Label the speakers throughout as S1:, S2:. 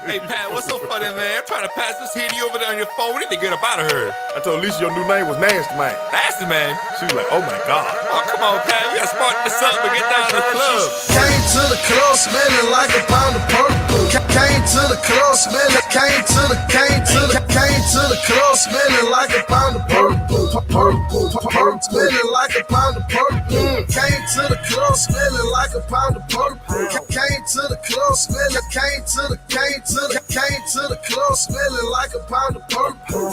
S1: Hey, Pat, what's so funny, man? I'm trying to pass this hitty over there on your phone. We need to get up out of here.
S2: I told Lisa your new name was Nasty Man.
S1: Nasty Man?
S2: She was like, oh my God.
S1: Oh, come on, Pat. We gotta spark this up and get down to the club.
S3: Came to the club smelling like a pound of purple. Came to the club smelling, came to the club smelling like a pound of purple. Smelling like a pound of purple. Came to the club smelling like a pound of purple. Came to the club smelling, came to the club smelling like a pound of purple.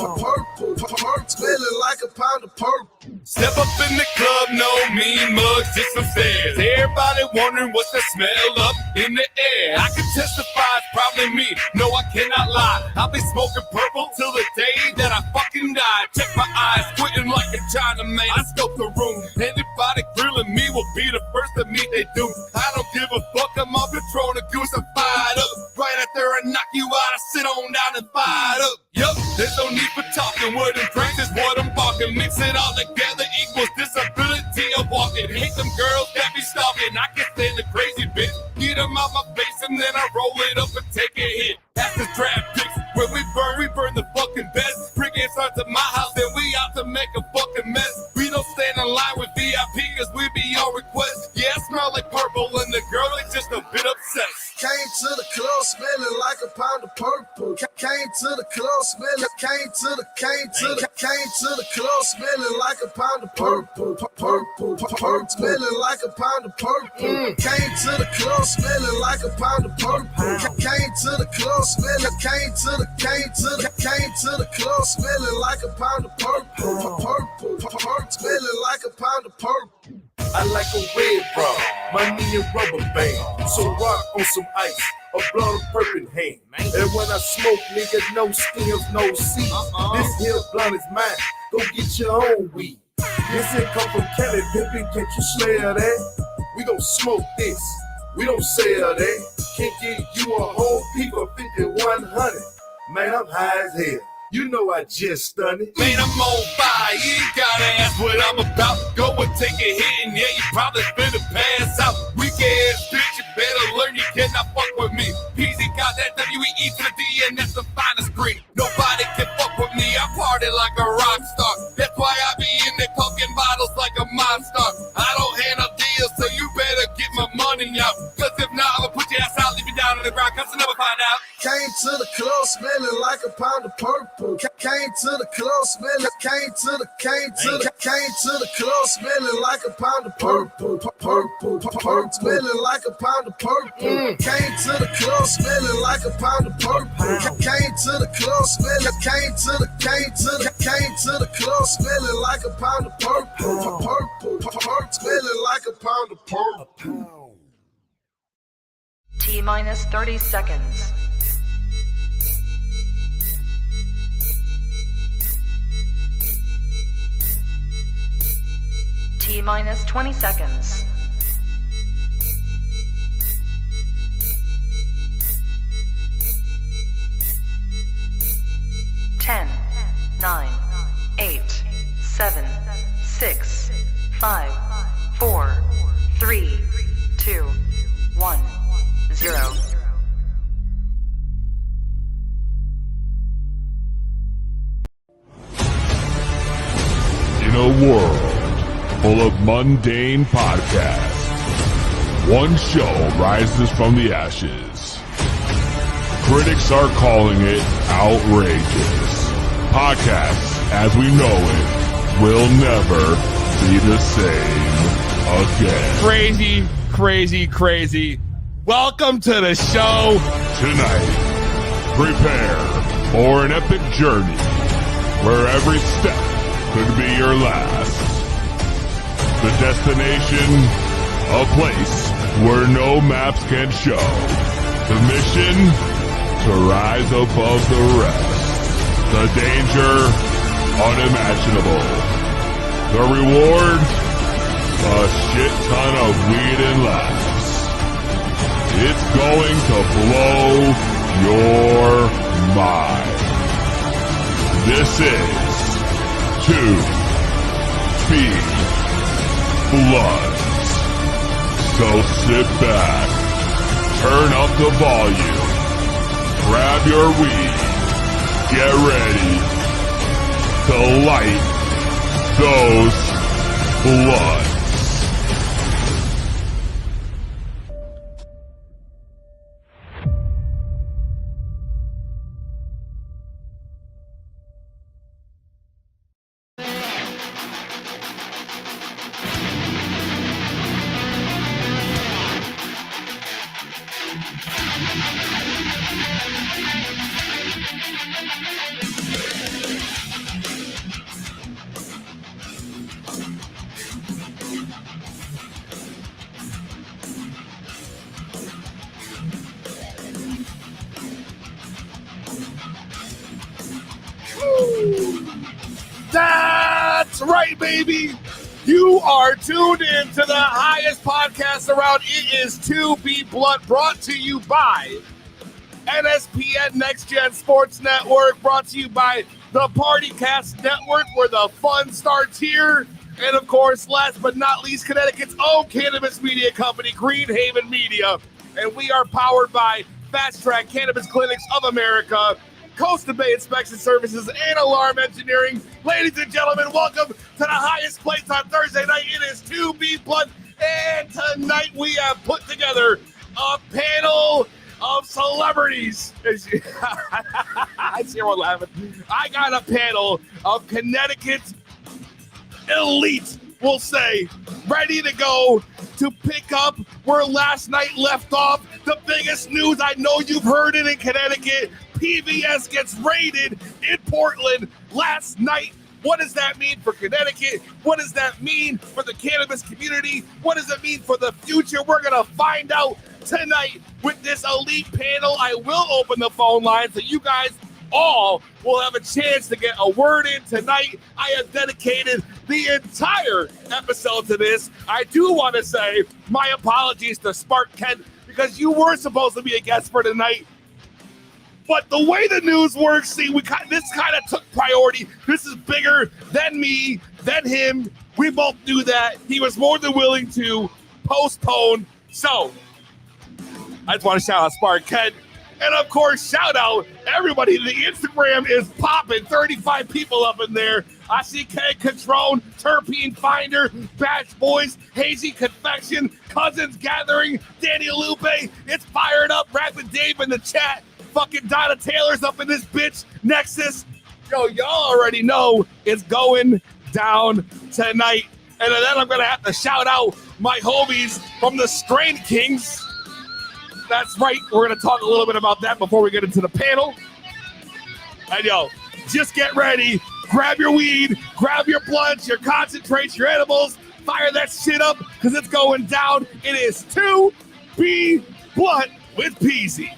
S3: Smelling like a pound of purple.
S1: Step up in the club, no mean mugs, just some stares. Everybody wondering what's the smell up in the air. I can testify it's probably me. No, I cannot lie. I'll be smoking purple till the day that I fucking die. Check my eyes, squinting like a Chinaman. I scope the room. Anybody grilling me will be the first to meet they do. I don't give a fuck. I'm on control the goose. I'm fired up. Right out there and knock you out. I sit on down and fired up. Yup, there's no need for talking. Word and drinks is what I'm barking. Mix it all together equals disability of walking. Hate them girls that be stalking. I can stand the crazy bitch. Get them out my face and then I roll it up and take a hit. That's the draft picks. When we burn the fucking best. Bring it starts at my house and we out to make a fucking mess. We don't stand in line with VIP cause we be on request. Yeah, I smell like purple and the girl is just a bit obsessed.
S3: Came to the club smelling like a pound of purple. Came to the club smelling, came to the club smelling like a pound of purple. Smelling like a pound of purple. Came to the club smelling like a pound of purple. Came to the club smelling, came to the club smelling like a pound of purple. Smelling like a pound of purple.
S2: I like a red bra, money and rubber band. So rock on some ice, a blood of purple hand. And when I smoke, nigga, no stems, no seeds. This here blunt is mine, go get your own weed. This here come from Cali, pimpin', can't you smell that? We gon' smoke this, we don't sell that. Can't get you a whole peep of 5100. Man, I'm high as hell. You know I just stunned it.
S1: Man, I'm on fire. You ain't gotta ask what I'm about. Go and take a hit, and yeah, you probably finna pass out. Weak ass bitch, you better learn you cannot fuck with me. Peezy got that W-E-E to the D, and that's the finest green. Nobody can fuck with me. I party like a rock star. That's why I be in the coking bottles like a monster. I don't handle deals, so you better get my money out. Cause if not, I'ma put your ass out, leave you down on the ground, cause you'll never find out.
S3: Came to the club smelling like a pound of purple. Came to the club smelling, came to the club smelling like a pound of purple. Smelling like a pound of purple. Came to the club smelling like a pound of purple. Came to the club smelling, came to the club smelling like a pound of purple. Smelling like a pound of purple.
S4: T-minus 30 seconds. T-minus 20 seconds. Ten, 9, 8, 7, 6, 5, 4, 3, 2, 1, 0.
S5: In a world full of mundane podcasts, one show rises from the ashes. Critics are calling it outrageous. Podcasts, as we know it, will never be the same again.
S1: Crazy, crazy, crazy. Welcome to the show.
S5: Tonight, prepare for an epic journey where every step could be your last. The destination, a place where no maps can show. The mission, to rise above the rest. The danger, unimaginable. The reward, a shit ton of weed and laughs. It's going to blow your mind. This is To Be Bloods. So sit back, turn up the volume, grab your weed. Get ready to light those blunts.
S1: That's right, baby. You are tuned in to the highest podcast around. It is To Be Blunt, brought to you by NSPN Next Gen Sports Network, brought to you by the PartyCast Network, where the fun starts here. And of course, last but not least, Connecticut's own cannabis media company, Greenhaven Media. And we are powered by Fast Track Cannabis Clinics of America, Coast Bay Inspection Services, and Alarm Engineering. Ladies and gentlemen, welcome to the highest place on Thursday night. It is To Be Blunt, and tonight we have put together a panel of celebrities. I see everyone laughing. I got a panel of Connecticut's elite, we'll say, ready to go to pick up where last night left off. The biggest news, I know you've heard it in Connecticut, PBS gets raided in Portland last night. What does that mean for Connecticut? What does that mean for the cannabis community? What does it mean for the future? We're going to find out tonight with this elite panel. I will open the phone line so you guys all will have a chance to get a word in tonight. I have dedicated the entire episode to this. I do want to say my apologies to Spark Kent, because you were supposed to be a guest for tonight. But the way the news works, see, this kind of took priority. This is bigger than me, than him. We both knew that. He was more than willing to postpone. So I just want to shout out Spark Kent. And of course, shout out everybody. The Instagram is popping. 35 people up in there. I see Ken Catrone, Terpene Finder, Batch Boys, Hazy Confection, Cousins Gathering, Danny Lupe. It's fired up. Rapid Dave in the chat. Fucking Donna Taylor's up in this bitch. Nexus. Yo, y'all already know it's going down tonight. And then I'm going to have to shout out my homies from the Strain Kings. That's right. We're going to talk a little bit about that before we get into the panel. And yo, just get ready. Grab your weed, grab your blunts, your concentrates, your edibles. Fire that shit up because it's going down. It is To Be Blunt with Peezy.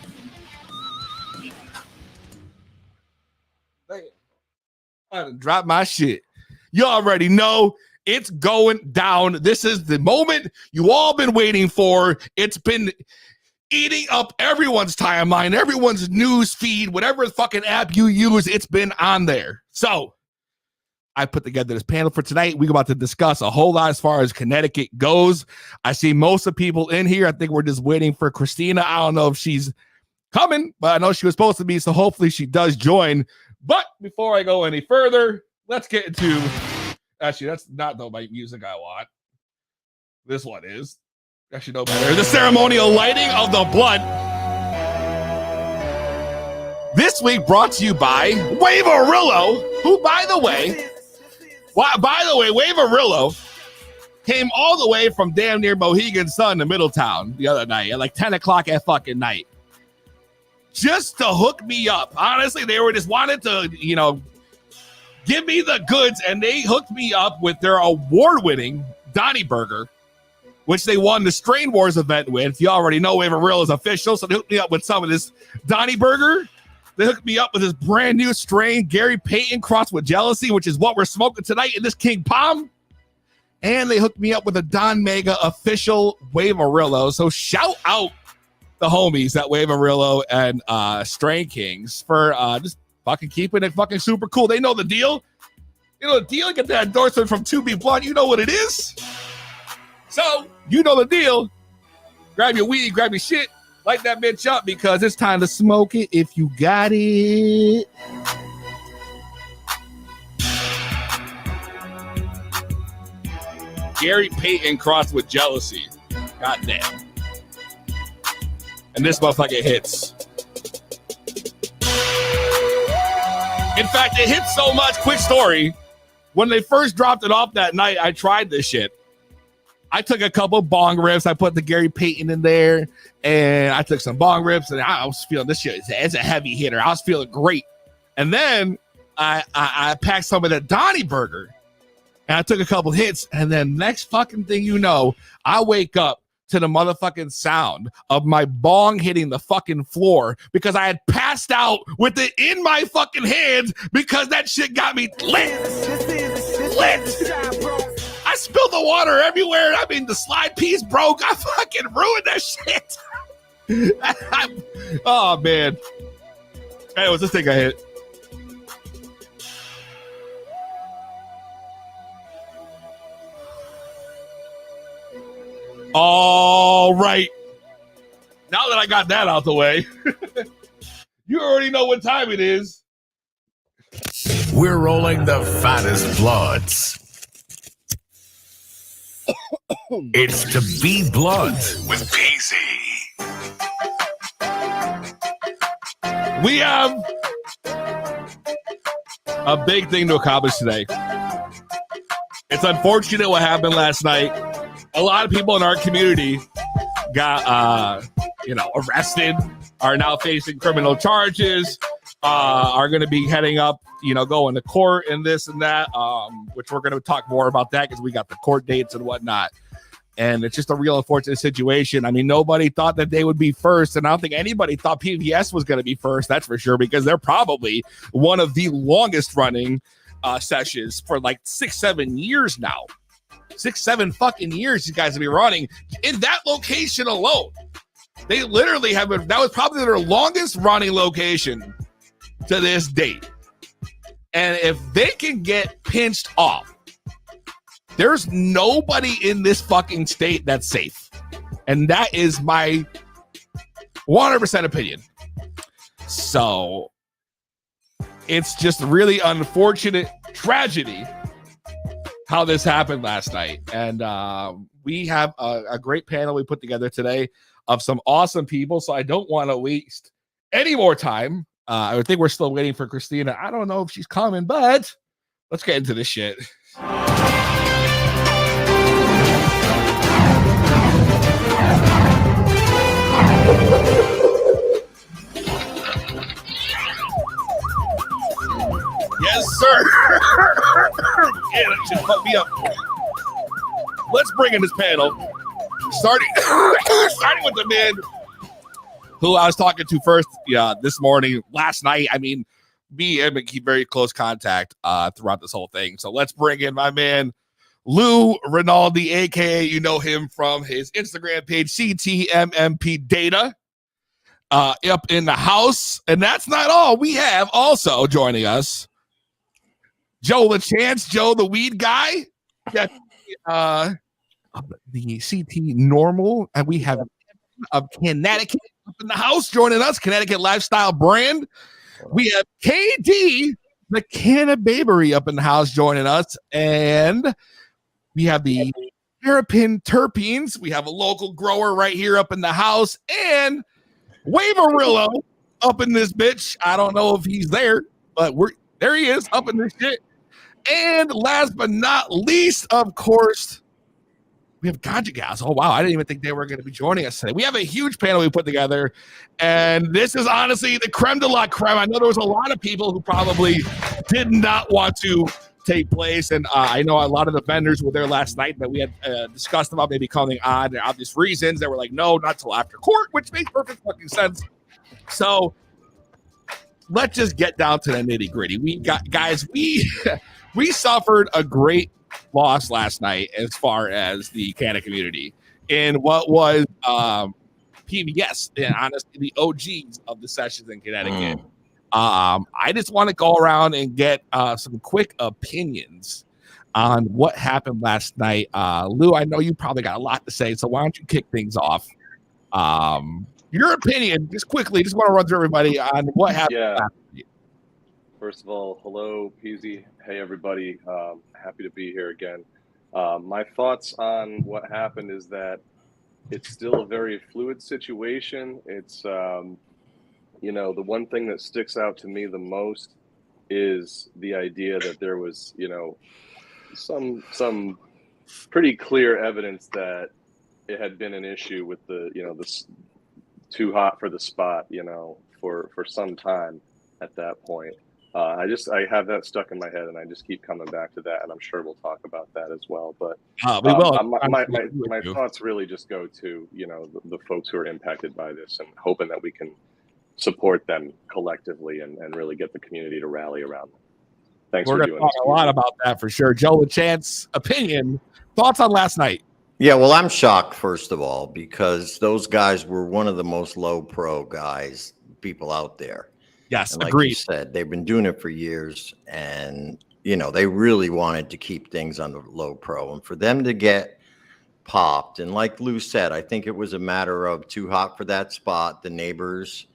S1: I drop my shit. You already know it's going down. This is the moment you all been waiting for. It's been eating up everyone's timeline, everyone's news feed, whatever fucking app you use, it's been on there. So I put together this panel for tonight. We're about to discuss a whole lot as far as Connecticut goes. I see most of the people in here. I think we're just waiting for Christina. I don't know if she's coming, but I know she was supposed to be, so hopefully she does join. But before I go any further, let's get into... Actually, that's not the music I want. This one is. Actually, no better. The ceremonial lighting of the blunt. This week brought to you by Waverillo, who, by the way, Waverillo came all the way from damn near Mohegan Sun to Middletown the other night at like 10 o'clock at fucking night. Just to hook me up. Honestly, they were just wanted to, give me the goods, and they hooked me up with their award-winning Donnie Burger, which they won the Strain Wars event with. You already know Waverillo is official, so they hooked me up with some of this Donnie Burger. They hooked me up with this brand new strain, Gary Payton crossed with Jealousy, which is what we're smoking tonight in this King Palm. And they hooked me up with a Don Mega official Waverillo. So shout out the homies at Waverillo and Strain Kings for just fucking keeping it fucking super cool. They know the deal. You know the deal. Get that endorsement from 2B Blunt. You know what it is. So you know the deal. Grab your weed, grab your shit. Light that bitch up because it's time to smoke it if you got it. Gary Payton crossed with jealousy. Goddamn. And this motherfucker hits. In fact, it hit so much. Quick story. When they first dropped it off that night, I tried this shit. I took a couple bong rips. I put the Gary Payton in there, and I took some bong rips, and I was feeling this shit. It's a heavy hitter. I was feeling great. And then I packed some of that Donnie Burger, and I took a couple hits, and then next fucking thing you know, I wake up to the motherfucking sound of my bong hitting the fucking floor because I had passed out with it in my fucking hands because that shit got me lit. I spilled the water everywhere. I mean, the slide piece broke. I fucking ruined that shit. Oh, man. Anyways, this thing I hit. All right. Now that I got that out the way, you already know what time it is.
S2: We're rolling the fattest bloods. It's to be blunt with Peezy.
S1: We have a big thing to accomplish today. It's unfortunate what happened last night. A lot of people in our community got, arrested, are now facing criminal charges, are going to be heading up, going to court and this and that, which we're going to talk more about that because we got the court dates and whatnot. And it's just a real unfortunate situation. I mean, nobody thought that they would be first, and I don't think anybody thought PVS was going to be first, that's for sure, because they're probably one of the longest running sessions for like 6-7 years now. 6-7 fucking years these guys have been running in that location alone. They literally have that was probably their longest running location to this date. And if they can get pinched off, there's nobody in this fucking state that's safe. And that is my 100% opinion. So it's just really unfortunate tragedy how this happened last night. And we have a great panel we put together today of some awesome people. So I don't want to waste any more time. I think we're still waiting for Christina. I don't know if she's coming, but let's get into this shit. Yes, sir. Yeah, that shit fucked me up. Let's bring in this panel. Starting with the man who I was talking to first this morning, last night. I mean, me and him keep very close contact throughout this whole thing. So let's bring in my man, Lou Rinaldi, a.k.a. you know him from his Instagram page, CTMMP Data, up in the house. And that's not all. We have also joining us Joe LaChance, Joe the weed guy. Yeah, the CT Normal, and we have of Connecticut up in the house joining us, Connecticut Lifestyle Brand. We have KD, the Cannababery, up in the house joining us, and we have the Terrapin Terpenes. We have a local grower right here up in the house, and Waverillo up in this bitch. I don't know if he's there, but there he is up in this shit. And last but not least, of course, we have Ganja Gals. Oh, wow. I didn't even think they were going to be joining us today. We have a huge panel we put together, and this is honestly the creme de la creme. I know there was a lot of people who probably did not want to take place, and I know a lot of the vendors were there last night that we had discussed about maybe coming on for obvious reasons. They were like, no, not till after court, which makes perfect fucking sense. So let's just get down to the nitty gritty. We suffered a great loss last night as far as the Canada community in what was PBS, and honestly the OGs of the sessions in Connecticut. I just want to go around and get some quick opinions on what happened last night. Lou, I know you probably got a lot to say, so why don't you kick things off? Your opinion, just quickly, just want to run through everybody on what happened.
S6: Yeah. First of all, hello, Peezy. Hey, everybody. Happy to be here again. My thoughts on what happened is that it's still a very fluid situation. It's, the one thing that sticks out to me the most is the idea that there was, some pretty clear evidence that it had been an issue with this too hot for the spot, for some time at that point. I have that stuck in my head, and I just keep coming back to that, and I'm sure we'll talk about that as well. But
S1: we will.
S6: My thoughts really just go to the folks who are impacted by this, and hoping that we can support them collectively and really get the community to rally around them. Thanks for doing this. We're going to
S1: talk a lot about that for sure. Joe LaChance, opinion, thoughts on last night?
S7: Yeah, well, I'm shocked, first of all, because those guys were one of the most low pro people out there.
S1: Yes,
S7: and like
S1: agreed.
S7: you said, they've been doing it for years, and they really wanted to keep things on the low pro, and for them to get popped, and like Lou said, I think it was a matter of too hot for that spot. The neighbors,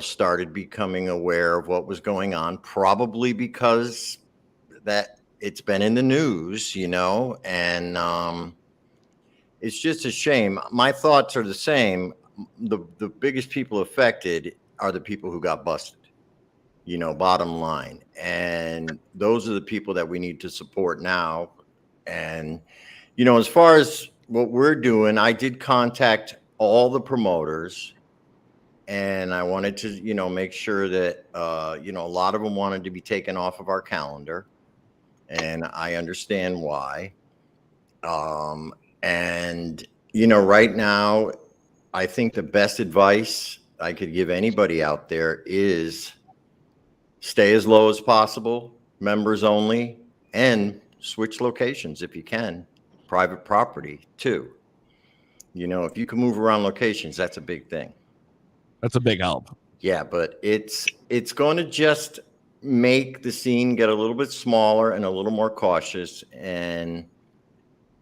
S7: started becoming aware of what was going on, probably because that it's been in the news, and it's just a shame. My thoughts are the same. The biggest people affected are the people who got busted, bottom line. And those are the people that we need to support now. And, as far as what we're doing, I did contact all the promoters, and I wanted to, make sure that, a lot of them wanted to be taken off of our calendar, and I understand why. And, right now, I think the best advice I could give anybody out there is stay as low as possible, members only, and switch locations if you can. Private property too. If you can move around locations, that's a big thing.
S1: That's a big help.
S7: Yeah, but it's going to just make the scene get a little bit smaller and a little more cautious, and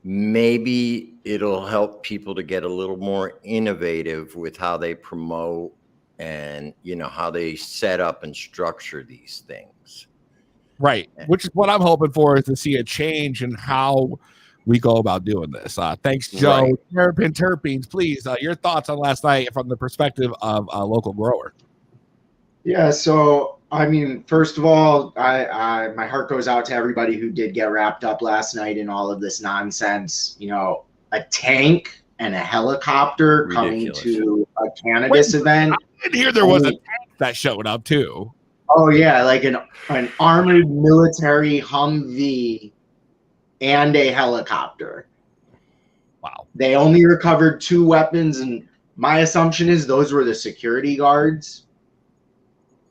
S7: maybe it'll help people to get a little more innovative with how they promote and, how they set up and structure these things.
S1: Right. Which is what I'm hoping for, is to see a change in how we go about doing this. Thanks, Joe. Right. Terrapin Terpenes, please, your thoughts on last night from the perspective of a local grower.
S8: Yeah, so I mean, first of all, I my heart goes out to everybody who did get wrapped up last night in all of this nonsense. A tank and a helicopter coming to a cannabis event.
S1: I did hear there was a tank that showed up too.
S8: Oh yeah, like an armored military Humvee and a helicopter.
S1: Wow.
S8: They only recovered 2 weapons, and my assumption is those were the security guards.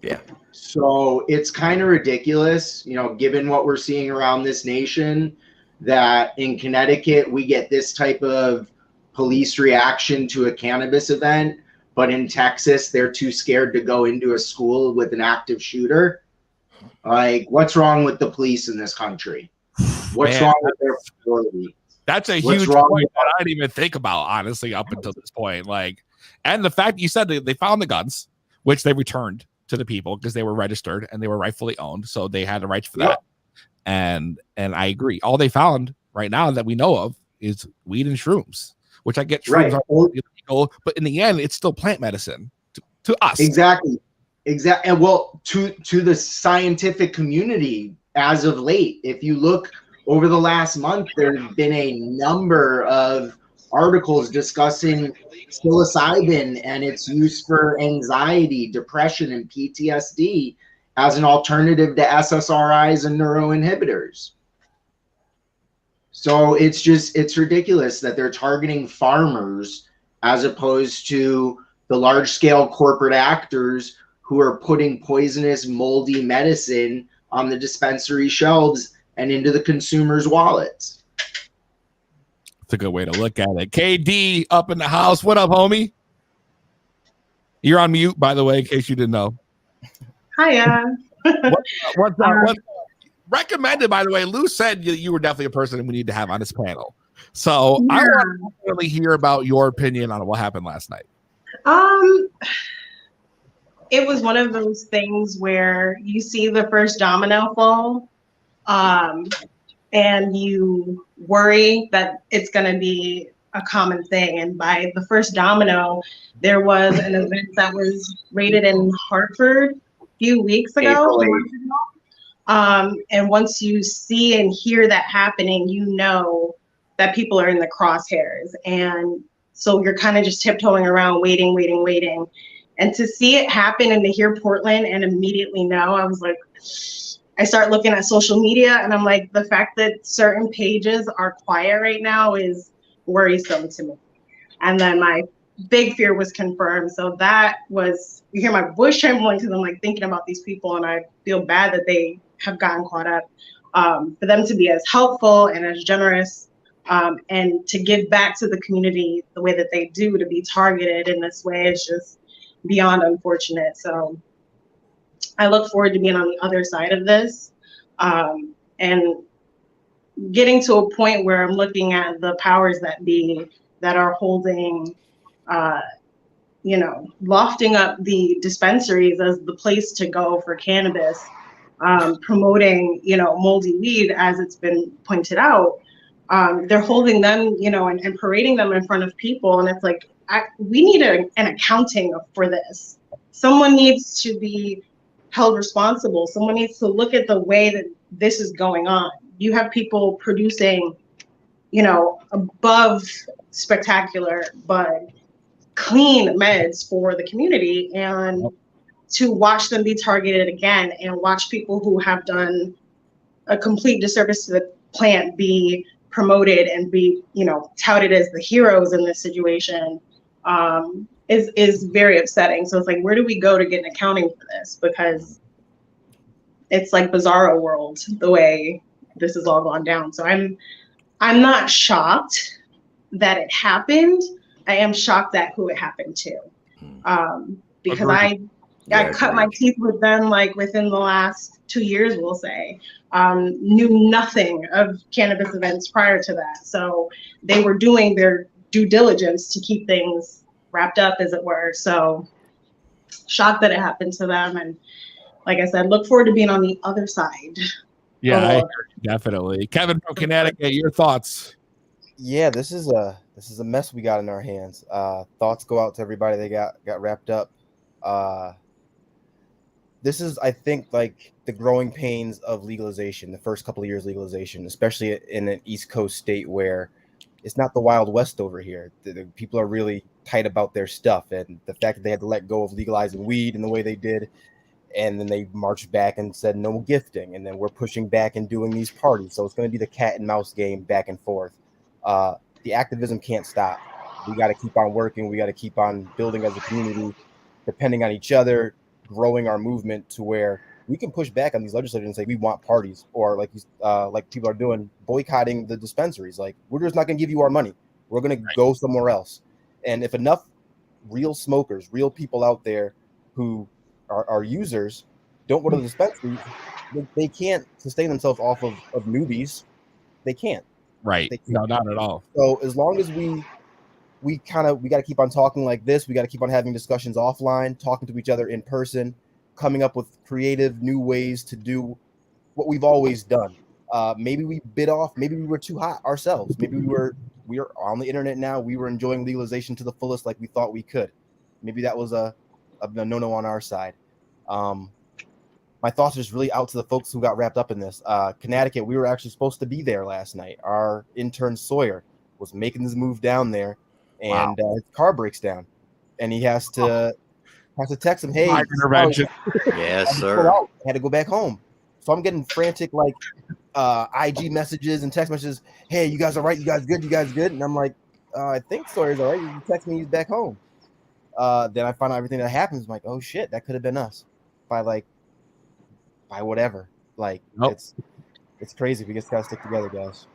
S7: Yeah.
S8: So it's kind of ridiculous, given what we're seeing around this nation, that in Connecticut we get this type of police reaction to a cannabis event, but in Texas they're too scared to go into a school with an active shooter. Like, what's wrong with the police in this country? What's wrong with their authority?
S1: That's a huge point that I didn't even think about, honestly, up until this point. Like, and the fact you said they found the guns, which they returned to the people because they were registered and they were rightfully owned, so they had the rights for that. And I agree. All they found right now that we know of is weed and shrooms, which I get shrooms are illegal, but in the end, it's still plant medicine to us.
S8: Exactly. And well, to the scientific community as of late, if you look over the last month, there's been a number of articles discussing psilocybin and its use for anxiety, depression, and PTSD as an alternative to SSRIs and neuroinhibitors. So it's ridiculous that they're targeting farmers as opposed to the large-scale corporate actors who are putting poisonous, moldy medicine on the dispensary shelves and into the consumers' wallets.
S1: That's a good way to look at it. KD up in the house. What up, homie? You're on mute, by the way, in case you didn't know.
S9: Hiya.
S1: What's up? Recommended, by the way. Lou said you were definitely a person we need to have on this panel. So I want to really hear about your opinion on what happened last night.
S9: Um, it was one of those things where you see the first domino fall, um, and you worry that it's going to be a common thing. And by the first domino, there was an event that was rated in Hartford a few weeks ago,
S8: April
S9: a
S8: 8th.
S9: month ago. And once you see and hear that happening, you know that people are in the crosshairs. And so you're kind of just tiptoeing around, waiting. And to see it happen and to hear Portland and immediately know, I was like, I start looking at social media and I'm like, the fact that certain pages are quiet right now is worrisome to me. And then my big fear was confirmed. So that was, you hear my voice trembling because I'm like thinking about these people and I feel bad that they have gotten caught up. For them to be as helpful and as generous and to give back to the community the way that they do, to be targeted in this way is just beyond unfortunate. So I look forward to being on the other side of this and getting to a point where I'm looking at the powers that be that are holding, lofting up the dispensaries as the place to go for cannabis, promoting, moldy weed as it's been pointed out. They're holding them, and parading them in front of people. And it's like, we need an accounting for this. Someone needs to be held responsible. Someone needs to look at the way that this is going on. You have people producing, above spectacular, but clean meds for the community, and to watch them be targeted again and watch people who have done a complete disservice to the plant be promoted and be, touted as the heroes in this situation is very upsetting. So it's like, where do we go to get an accounting for this? Because it's like bizarro world the way this has all gone down. So I'm not shocked that it happened. I am shocked at who it happened to. Because I cut my teeth with them like within the last 2 years, we'll say. Knew nothing of cannabis events prior to that. So they were doing their due diligence to keep things wrapped up, as it were. So shocked that it happened to them. And like I said, look forward to being on the other side.
S1: Yeah, definitely. Kevin from Connecticut, your thoughts?
S10: Yeah, this is a mess we got in our hands. Thoughts go out to everybody that got wrapped up. This is, I think, like the growing pains of legalization, the first couple of years legalization, especially in an East Coast state where it's not the Wild West over here. The people are really tight about their stuff, and the fact that they had to let go of legalizing weed in the way they did, and then they marched back and said no gifting, and then we're pushing back and doing these parties. So it's going to be the cat and mouse game back and forth. The activism can't stop. We got to keep on working. We got to keep on building as a community, depending on each other, growing our movement to where we can push back on these legislators and say we want parties, or like people are doing, boycotting the dispensaries. Like, we're just not going to give you our money. We're going to go somewhere else. And if enough real smokers, real people out there who are users don't go to the dispensary, they can't sustain themselves off of newbies. They can't.
S1: Right. No, not at all.
S10: So as long as we got to keep on talking like this, we got to keep on having discussions offline, talking to each other in person, coming up with creative new ways to do what we've always done. Maybe we bit off, maybe we were too hot ourselves. Maybe we are on the internet now. We were enjoying legalization to the fullest like we thought we could. Maybe that was a no-no on our side. My thoughts are just really out to the folks who got wrapped up in this. Connecticut, we were actually supposed to be there last night. Our intern Sawyer was making this move down there, and his car breaks down, and he has to text him, "Hey,
S1: intervention."
S7: Yes, sir.
S10: Had to go back home. So I'm getting frantic like IG messages and text messages. Hey, you guys all right? You guys good? You guys good? And I'm like, I think Sawyer's all right. You text me, he's back home. Then I find out everything that happens. I'm like, oh shit, that could have been us. By whatever. Like, it's crazy. We just gotta stick together, guys.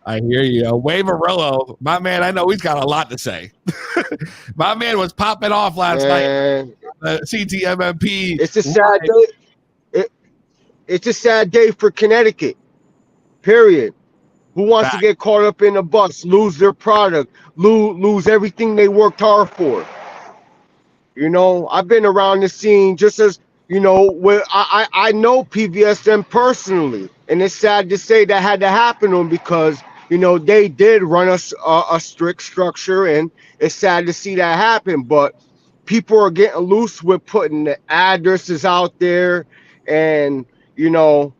S1: I hear you. Waverello, my man, I know he's got a lot to say. My man was popping off last night. CTMMP.
S11: It's a sad day. It's a sad day for Connecticut. Period. Who wants to get caught up in a bus, lose their product, lose everything they worked hard for? You know, I've been around the scene just as, you know, where I know PVSM personally. And it's sad to say that had to happen to them because, you know, they did run a strict structure, and it's sad to see that happen. But people are getting loose with putting the addresses out there. And, you know,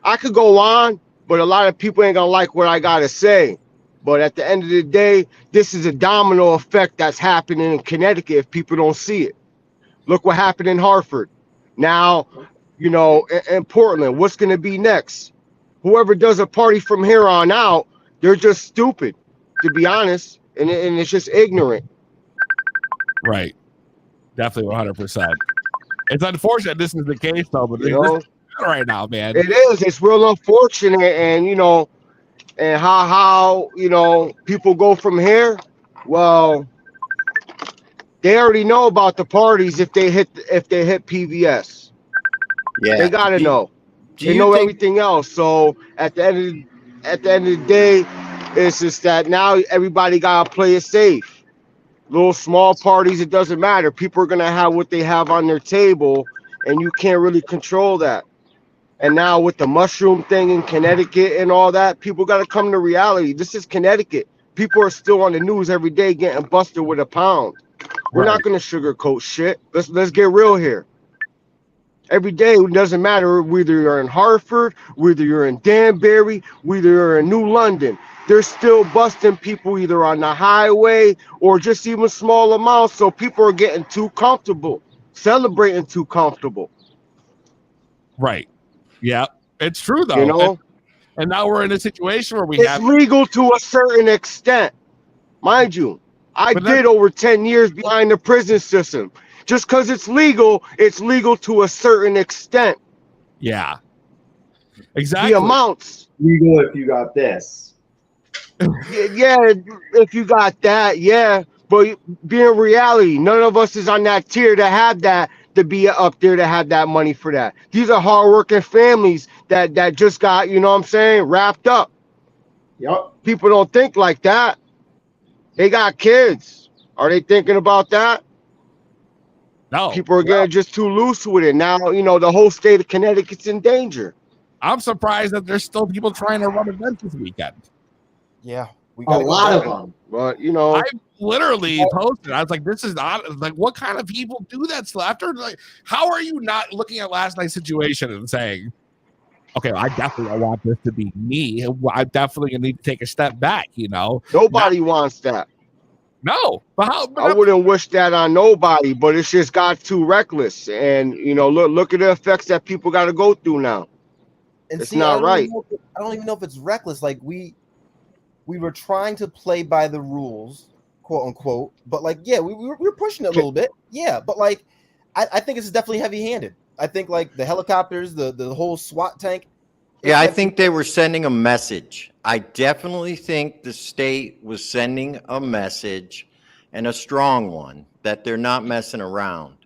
S11: I could go on, but a lot of people ain't gonna like what I gotta say. But at the end of the day, this is a domino effect that's happening in Connecticut if people don't see it. Look what happened in Hartford. Now, you know, in Portland, what's gonna be next? Whoever does a party from here on out, they're just stupid, to be honest, and it's just ignorant.
S1: Right. Definitely 100%. It's unfortunate this is the case, though, but
S11: You
S1: this
S11: know,
S1: is right now, man.
S11: it is. It's real unfortunate, and you know, and how you know people go from here. Well, they already know about the parties if they hit PVS.
S7: Yeah.
S11: They gotta know.
S7: Do
S11: They
S7: you
S11: know
S7: think
S11: everything else. So at the end of the day, it's just that now everybody gotta play it safe. Little small parties, it doesn't matter. People are gonna have what they have on their table, and you can't really control that. And now with the mushroom thing in Connecticut and all that, people got to come to reality. This is Connecticut. People are still on the news every day getting busted with a pound. We're not going to sugarcoat shit. Let's get real here. Every day, it doesn't matter whether you're in Hartford, whether you're in Danbury, whether you're in New London. They're still busting people either on the highway or just even small amounts. So people are getting too comfortable, celebrating too comfortable.
S1: Right. Yeah. It's true, though.
S11: You know?
S1: And now we're in a situation where
S11: it's legal to a certain extent. Mind you, I did over 10 years behind the prison system. Just because it's legal to a certain extent.
S1: Yeah. Exactly.
S11: The amounts.
S8: Legal if you got this.
S11: Yeah, if you got that, yeah. But being reality, none of us is on that tier to have that, to be up there to have that money for that. These are hardworking families that just got, you know what I'm saying, wrapped up.
S8: Yep.
S11: People don't think like that. They got kids. Are they thinking about that?
S1: No.
S11: People are getting just too loose with it. Now, you know, the whole state of Connecticut's in danger.
S1: I'm surprised that there's still people trying to run events this weekend.
S10: Yeah.
S8: We got a lot of them.
S11: But, you know,
S1: I literally posted, I was like, this is not, like, what kind of people do that still after? Like, how are you not looking at last night's situation and saying, okay, I definitely don't want this to be me. I definitely need to take a step back, you know?
S11: Nobody wants that.
S1: No. But how? But
S11: I wouldn't wish that on nobody, but it's just got too reckless. And, you know, look at the effects that people got to go through now.
S10: And
S11: it's
S10: see,
S11: not right.
S10: I don't even know if it's reckless. Like, we were trying to play by the rules, quote unquote, but like, yeah, we were pushing it a little bit. Yeah, but like, I think it's definitely heavy-handed. I think like the helicopters, the whole SWAT tank.
S7: Yeah, I think they were sending a message. I definitely think the state was sending a message, and a strong one, that they're not messing around.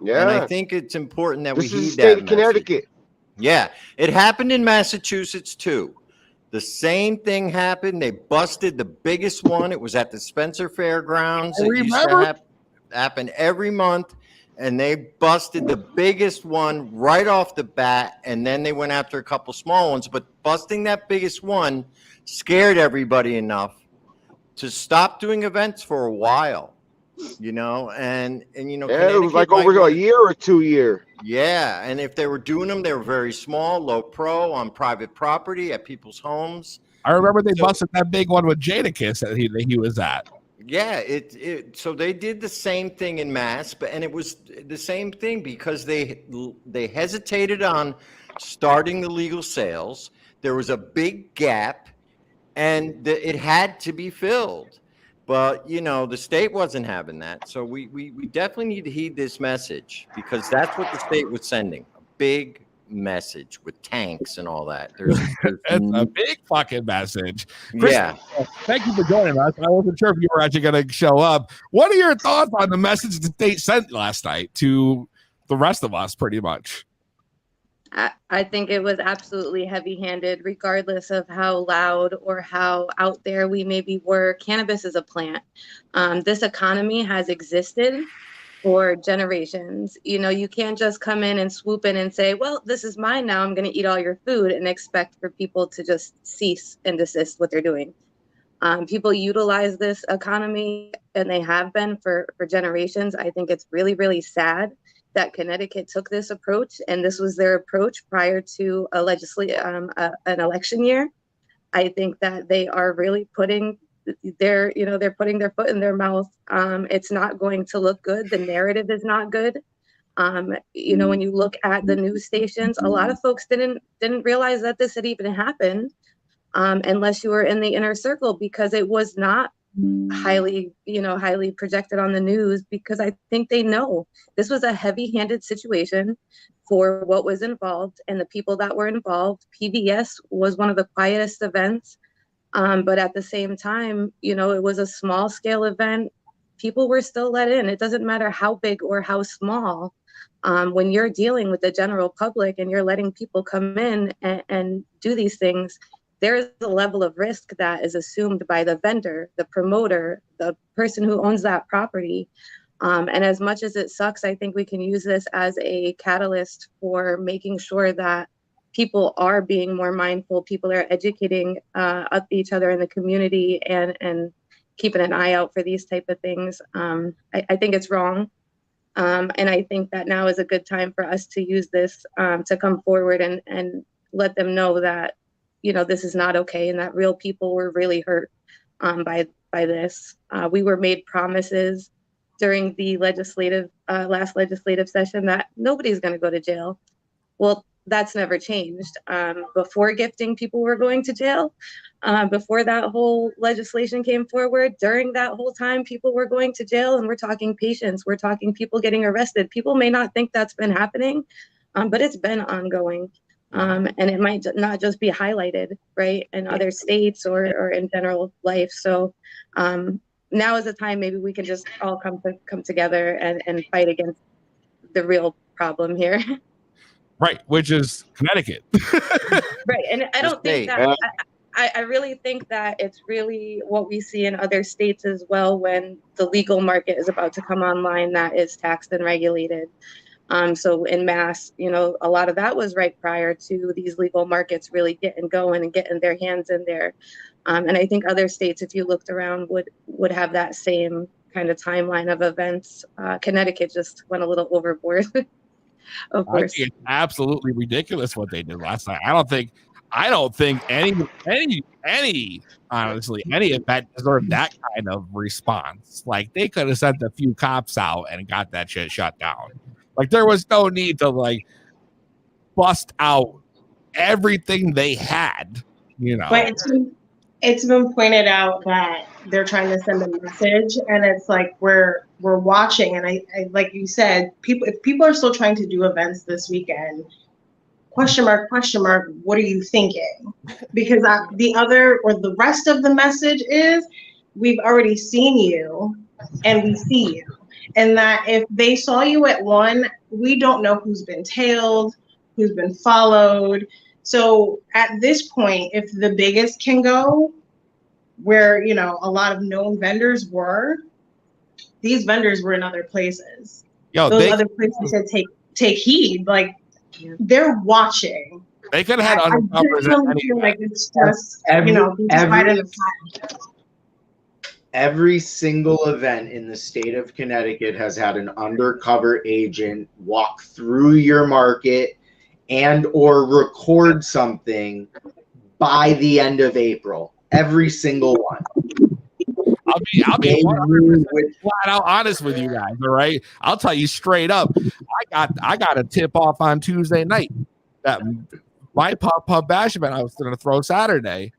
S11: Yeah.
S7: And I think it's important that we
S11: This is the
S7: heed
S11: state
S7: that
S11: of Connecticut.
S7: Yeah, it happened in Massachusetts too. The same thing happened. They busted the biggest one. It was at the Spencer Fairgrounds. It used to happen every month. And they busted the biggest one right off the bat, and then they went after a couple small ones. But busting that biggest one scared everybody enough to stop doing events for a while, you know. And you know,
S11: yeah, it was like over a year or 2 years.
S7: Yeah, and if they were doing them, they were very small, low pro on private property at people's homes.
S1: I remember they busted that big one with Jadakiss that he was at.
S7: Yeah, so they did the same thing in Mass, and it was the same thing because they hesitated on starting the legal sales. There was a big gap, and it had to be filled. But you know, the state wasn't having that, so we definitely need to heed this message, because that's what the state was sending, a big message with tanks and all that. There's
S1: it's a big fucking message.
S7: Yeah.
S1: Thank you for joining us. I wasn't sure if you were actually going to show up. What are your thoughts on the message the state sent last night to the rest of us, pretty much?
S12: I think it was absolutely heavy-handed, regardless of how loud or how out there we maybe were. Cannabis is a plant. This economy has existed for generations. You know, you can't just come in and swoop in and say, well, this is mine now, I'm going to eat all your food, and expect for people to just cease and desist what they're doing. People utilize this economy, and they have been for generations. I think it's really, really sad that Connecticut took this approach, and this was their approach prior to an election year. I think that they are really putting they're putting their foot in their mouth. It's not going to look good. The narrative is not good. When you look at the news stations, a lot of folks didn't realize that this had even happened, unless you were in the inner circle, because it was not highly projected on the news, because I think they know this was a heavy-handed situation for what was involved and the people that were involved. PBS was one of the quietest events, but at the same time, it was a small-scale event. People were still let in. It doesn't matter how big or how small. When you're dealing with the general public and you're letting people come in and do these things, there is a level of risk that is assumed by the vendor, the promoter, the person who owns that property. And as much as it sucks, I think we can use this as a catalyst for making sure that people are being more mindful. People are educating each other in the community and keeping an eye out for these type of things. I think it's wrong. And I think that now is a good time for us to use this to come forward and let them know that, this is not okay, and that real people were really hurt by this. We were made promises during the last legislative session that nobody's going to go to jail. Well, that's never changed. Before gifting, people were going to jail. Before that whole legislation came forward, during that whole time, people were going to jail, and we're talking patients, we're talking people getting arrested. People may not think that's been happening, but it's been ongoing. And it might not just be highlighted, right, in other states or in general life. So now is the time maybe we can just all come together and fight against the real problem here.
S13: Right, which is Connecticut.
S12: Right, and I don't think that, I really think that it's really what we see in other states as well, when the legal market is about to come online that is taxed and regulated. So in Mass, a lot of that was right prior to these legal markets really getting going and getting their hands in there. And I think other states, if you looked around, would have that same kind of timeline of events. Connecticut just went a little overboard. Of course.
S13: I think it's absolutely ridiculous what they did last night. I don't think any honestly, any event deserved that kind of response. Like, they could have sent a few cops out and got that shit shut down. Like, there was no need to bust out everything they had,
S9: But it's been pointed out that they're trying to send a message, and it's like we're watching, and I like you said, if people are still trying to do events this weekend, question mark, what are you thinking? Because the rest of the message is, we've already seen you and we see you. And that if they saw you at one, we don't know who's been tailed, who's been followed. So at this point, if the biggest can go where, a lot of known vendors were, these vendors were in other places. Those other places said take heed. Like, they're watching.
S13: They could have had undercovers.
S9: I feel like it's just,
S8: every single event in the state of Connecticut has had an undercover agent walk through your market and or record something by the end of April. Every single one.
S13: I'll be 100% flat out honest with you guys. All right, I'll tell you straight up. I got a tip off on Tuesday night that my pub bash event I was going to throw Saturday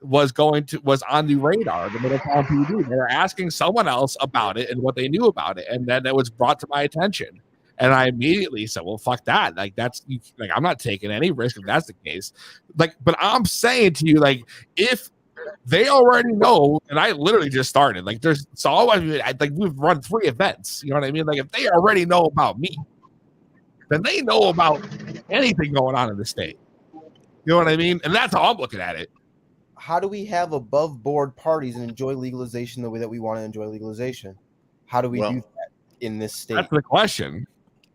S13: was on the radar. The Middletown PD. They were asking someone else about it and what they knew about it, and then it was brought to my attention. And I immediately said, well, fuck that. I'm not taking any risk if that's the case. But I'm saying to you, if they already know, and I literally just started, we've run 3 events. You know what I mean? If they already know about me, then they know about anything going on in the state. You know what I mean? And that's how I'm looking at it.
S10: How do we have above board parties and enjoy legalization the way that we want to enjoy legalization? How do we do that? in this state?
S13: That's the question.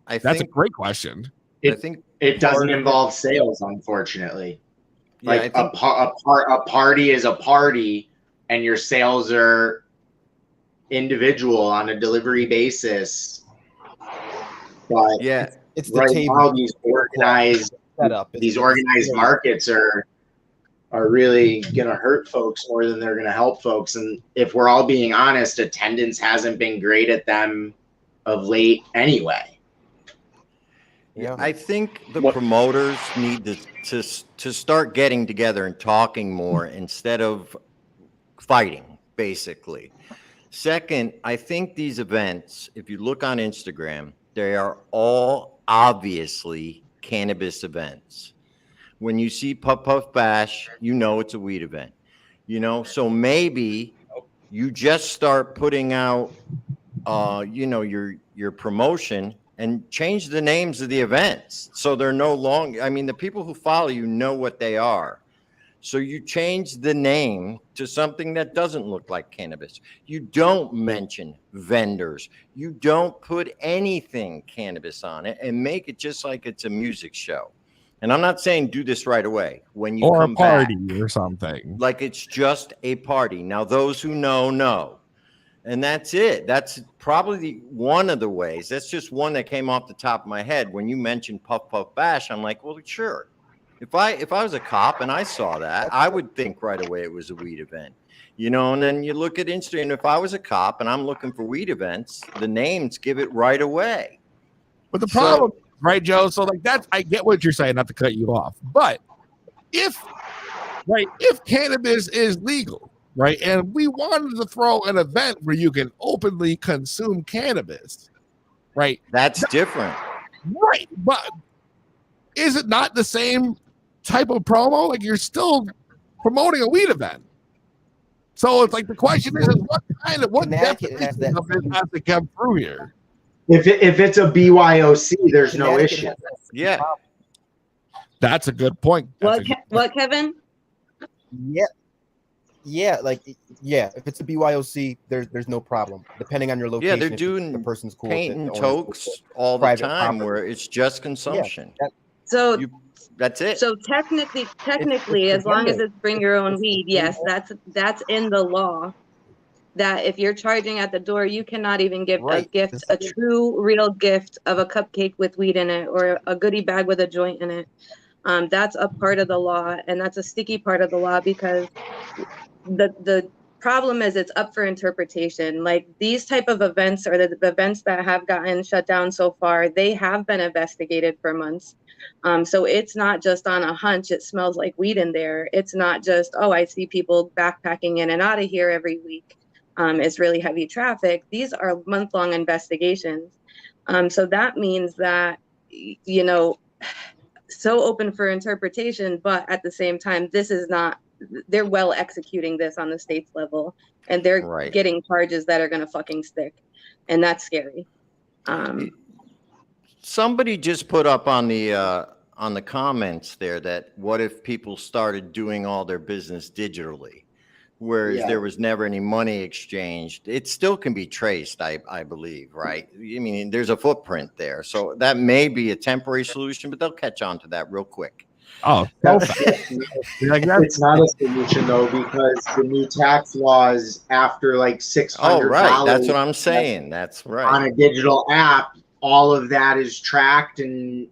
S7: I
S13: That's
S7: think
S13: a great question.
S7: I think
S8: It doesn't
S7: part of
S8: involve sales, unfortunately.
S7: Yeah,
S8: Like
S7: I think
S8: a party is a party, and your sales are individual on a delivery basis. But
S7: yeah,
S10: It's the
S8: right
S10: table
S8: now, these organized
S10: setup.
S8: markets are really gonna hurt folks more than they're gonna help folks. And if we're all being honest, attendance hasn't been great at them of late anyway.
S10: Yeah.
S7: I think the promoters need to start getting together and talking more instead of fighting, basically. Second, I think these events, if you look on Instagram, they are all obviously cannabis events. When you see Puff Puff Bash, you know it's a weed event. So maybe you just start putting out your promotion and change the names of the events so they're no longer, I mean, the people who follow you know what they are. So you change the name to something that doesn't look like cannabis. You don't mention vendors. You don't put anything cannabis on it, and make it just like it's a music show. And I'm not saying do this right away. When you
S13: Or a
S7: come back,
S13: party or something.
S7: like it's just a party. Now, those who know. And that's it. That's probably one of the ways. That's just one that came off the top of my head. When you mentioned Puff Puff Bash, I'm like, well, sure. If I was a cop and I saw that, I would think right away it was a weed event. And then you look at Instagram. If I was a cop and I'm looking for weed events, the names give it right away.
S13: But the problem, right, Joe? So like I get what you're saying, not to cut you off. But if cannabis is legal, right, and we wanted to throw an event where you can openly consume cannabis, right?
S7: That's different.
S13: Right. But is it not the same type of promo? Like, you're still promoting a weed event. So it's like the question is what definition of it has to come through here?
S8: If it's a BYOC, there's no issue.
S7: Yeah.
S13: That's a good point.
S12: What, Kevin?
S10: Yeah, if it's a BYOC, there's no problem. Depending on your location.
S7: Yeah, they're doing
S10: the person's cool
S7: painting tokes all the time where it's just consumption.
S12: So
S7: that's it.
S12: So technically, as long as it's bring your own weed, yes, that's in the law. That if you're charging at the door, you cannot even give a gift, a true, real gift of a cupcake with weed in it or a goodie bag with a joint in it. That's a part of the law, and that's a sticky part of the law because the problem is it's up for interpretation. Like these type of events or the events that have gotten shut down so far, they have been investigated for months. So it's not just on a hunch, it smells like weed in there. It's not just, oh, I see people backpacking in and out of here every week. It's really heavy traffic. These are month-long investigations. So that means that, so open for interpretation, but at the same time, this is not, they're well executing this on the state's level, and they're getting charges that are going to fucking stick. And that's scary.
S7: Somebody just put up on the comments there that what if people started doing all their business digitally, whereas there was never any money exchanged? It still can be traced, I believe, right? I mean, there's a footprint there. So that may be a temporary solution, but they'll catch on to that real quick.
S13: Oh,
S8: it's not a solution though, because the new tax laws after like $600.
S7: Oh, right. That's what I'm saying. That's right.
S8: On a digital app, all of that is tracked and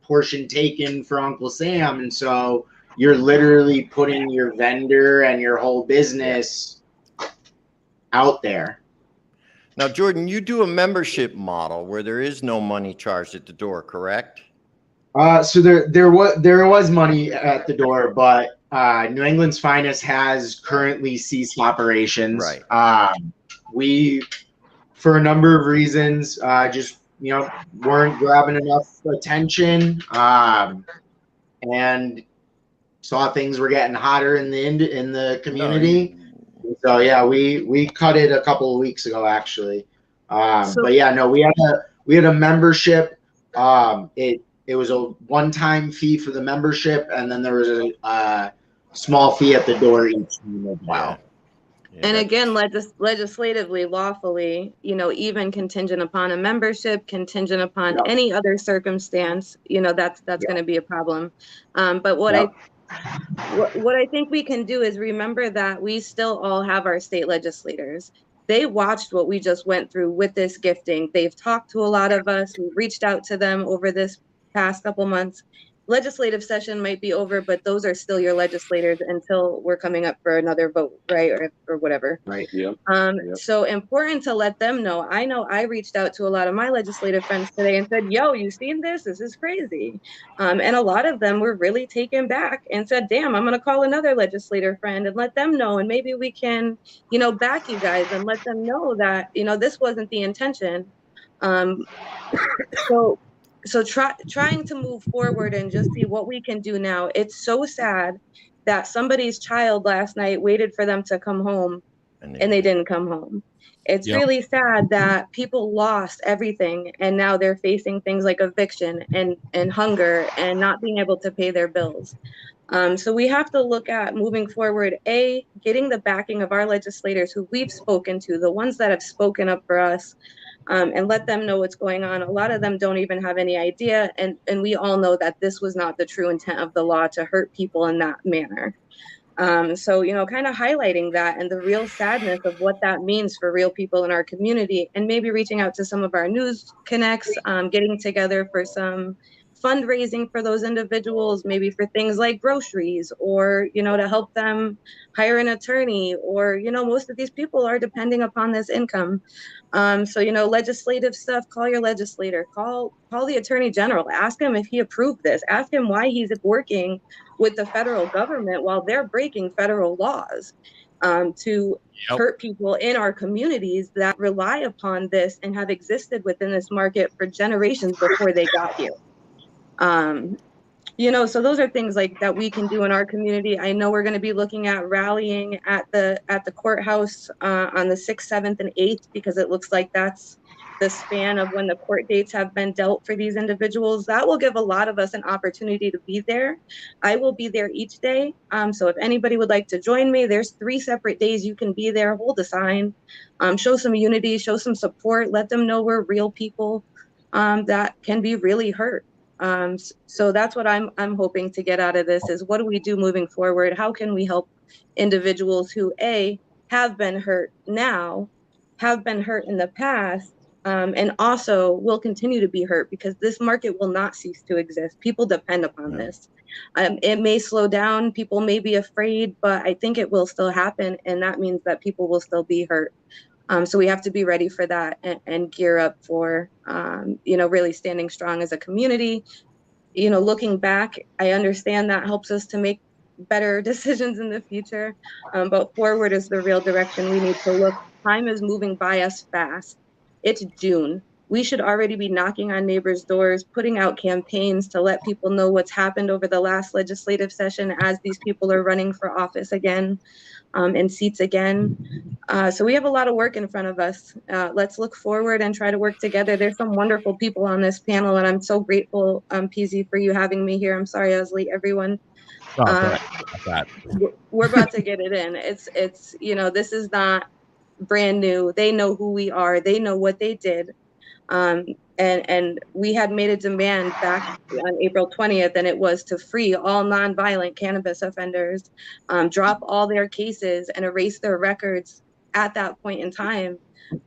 S8: portion taken for Uncle Sam, and so you're literally putting your vendor and your whole business out there.
S7: Now, Jordan, you do a membership model where there is no money charged at the door, correct?
S8: So there was money at the door, but New England's Finest has currently ceased operations.
S7: Right.
S8: We, for a number of reasons, just weren't grabbing enough attention, and saw things were getting hotter in the community. So yeah, we cut it a couple of weeks ago actually. But yeah, no, we had a membership. It was a one-time fee for the membership, and then there was a small fee at the door each time as well.
S12: And again, legislatively, lawfully, even contingent upon a membership, contingent upon any other circumstance, that's going to be a problem. But what I think we can do is remember that we still all have our state legislators. They watched what we just went through with this gifting. They've talked to a lot of us. We've reached out to them over this past couple months. Legislative session might be over, but those are still your legislators until we're coming up for another vote, right? Or whatever.
S8: Right.
S6: Yep.
S12: So important to let them know. I know I reached out to a lot of my legislative friends today and said, yo, you seen this? This is crazy. And a lot of them were really taken back and said, damn, I'm going to call another legislator friend and let them know. And maybe we can, back you guys and let them know that, this wasn't the intention. So trying to move forward and just see what we can do now. It's so sad that somebody's child last night waited for them to come home and they didn't come home. It's really sad that people lost everything and now they're facing things like eviction and hunger and not being able to pay their bills. So we have to look at moving forward, getting the backing of our legislators who we've spoken to, the ones that have spoken up for us, and let them know what's going on. A lot of them don't even have any idea. And we all know that this was not the true intent of the law to hurt people in that manner. So, kind of highlighting that and the real sadness of what that means for real people in our community, and maybe reaching out to some of our news connects, getting together for some fundraising for those individuals, maybe for things like groceries or, to help them hire an attorney or, most of these people are depending upon this income. So, legislative stuff, call your legislator, call the attorney general, ask him if he approved this, ask him why he's working with the federal government while they're breaking federal laws to hurt people in our communities that rely upon this and have existed within this market for generations before they got here. So those are things like that we can do in our community. I know we're going to be looking at rallying at the courthouse on the 6th, 7th, and 8th, because it looks like that's the span of when the court dates have been dealt for these individuals. That will give a lot of us an opportunity to be there. I will be there each day. So if anybody would like to join me, there's 3 separate days you can be there, hold a sign, show some unity, show some support, let them know we're real people that can be really hurt. So that's what I'm hoping to get out of this is what do we do moving forward? How can we help individuals who have been hurt now, have been hurt in the past, and also will continue to be hurt because this market will not cease to exist. People depend upon this. It may slow down, people may be afraid, but I think it will still happen, and that means that people will still be hurt. So we have to be ready for that and gear up for, really standing strong as a community. Looking back, I understand that helps us to make better decisions in the future, but forward is the real direction we need to look. Time is moving by us fast. It's June. We should already be knocking on neighbors' doors, putting out campaigns to let people know what's happened over the last legislative session as these people are running for office again and seats again. So we have a lot of work in front of us. Let's look forward and try to work together. There's some wonderful people on this panel, and I'm so grateful, Peezy, for you having me here. I'm sorry I was late, everyone. We're about to get it in. It's this is not brand new. They know who we are. They know what they did. And we had made a demand back on April 20th, and it was to free all nonviolent cannabis offenders, drop all their cases and erase their records at that point in time.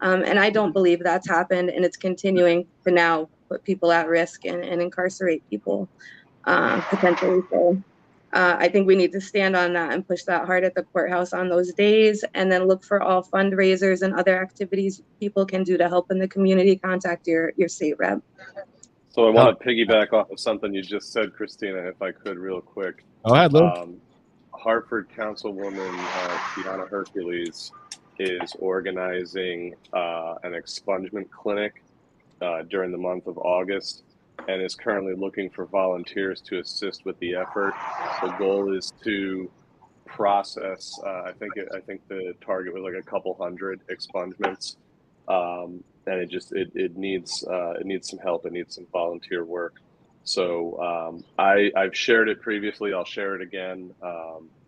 S12: And I don't believe that's happened, and it's continuing to now put people at risk and incarcerate people potentially. So I think we need to stand on that and push that hard at the courthouse on those days, and then look for all fundraisers and other activities people can do to help in the community. Contact your state rep.
S6: So I want to piggyback off of something you just said, Christina, if I could real quick.
S13: Go ahead, Lou.
S6: Hartford Councilwoman Tiana Hercules is organizing an expungement clinic during the month of August, and is currently looking for volunteers to assist with the effort. The goal is to process. I think the target was like a couple hundred expungements, and it needs some help. It needs some volunteer work. So I've shared it previously. I'll share it again.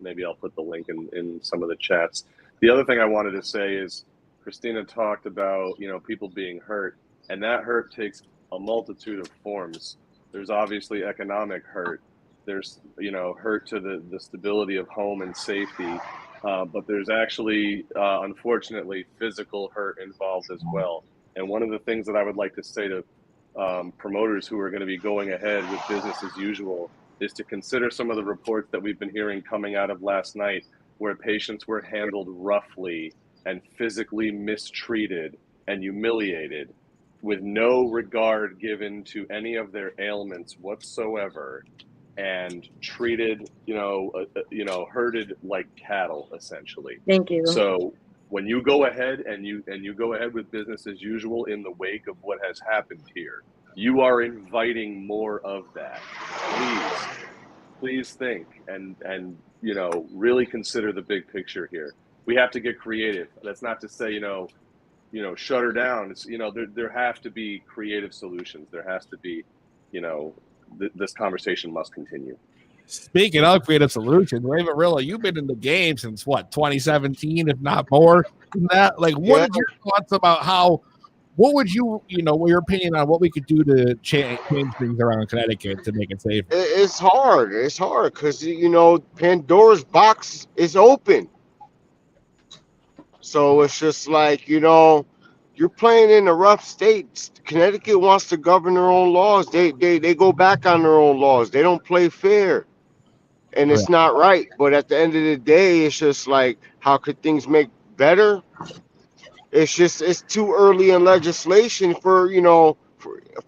S6: Maybe I'll put the link in some of the chats. The other thing I wanted to say is Christina talked about, people being hurt, and that hurt takes a multitude of forms. There's obviously economic hurt. There's, hurt to the stability of home and safety. But there's actually, unfortunately, physical hurt involved as well. And one of the things that I would like to say to promoters who are going to be going ahead with business as usual is to consider some of the reports that we've been hearing coming out of last night, where patients were handled roughly and physically mistreated and humiliated with no regard given to any of their ailments whatsoever, and treated, herded like cattle, essentially.
S12: Thank you.
S6: So when you go ahead and you go ahead with business as usual in the wake of what has happened here, you are inviting more of that. Please think and really consider the big picture here. We have to get creative. That's not to say shut her down. It's there have to be creative solutions. There has to be this conversation must continue.
S13: Speaking of creative solutions, Ravenrilla, you've been in the game since what, 2017, if not more than that. Like, what are your thoughts about what would you, what your opinion on what we could do to change things around Connecticut to make it safer?
S11: It's hard. It's hard because, Pandora's box is open. So it's just like, you're playing in a rough state. Connecticut wants to govern their own laws. They go back on their own laws. They don't play fair. And it's not right. But at the end of the day, it's just like, how could things make better? It's too early in legislation for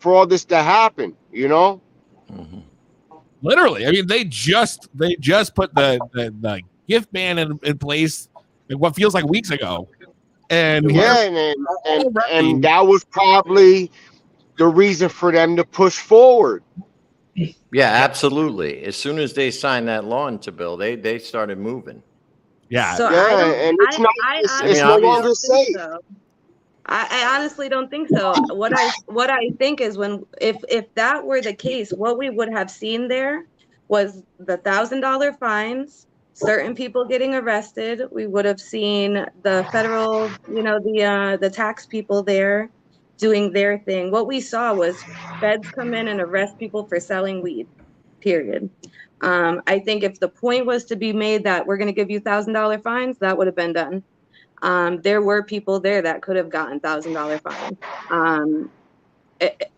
S11: all this to happen,
S7: Mm-hmm.
S13: Literally. I mean, they just put the gift ban in place in what feels like weeks ago. And
S11: and that was probably the reason for them to push forward.
S7: Yeah, absolutely. As soon as they signed that law into bill, they started moving.
S13: Yeah.
S12: So
S11: and it's no longer safe.
S12: I honestly don't think so. What I think is if that were the case, what we would have seen there was the $1,000 fines, certain people getting arrested. We would have seen the federal, the tax people there doing their thing. What we saw was feds come in and arrest people for selling weed, period. I think if the point was to be made that we're going to give you $1,000 fines, that would have been done. There were people there that could have gotten $1,000 fines.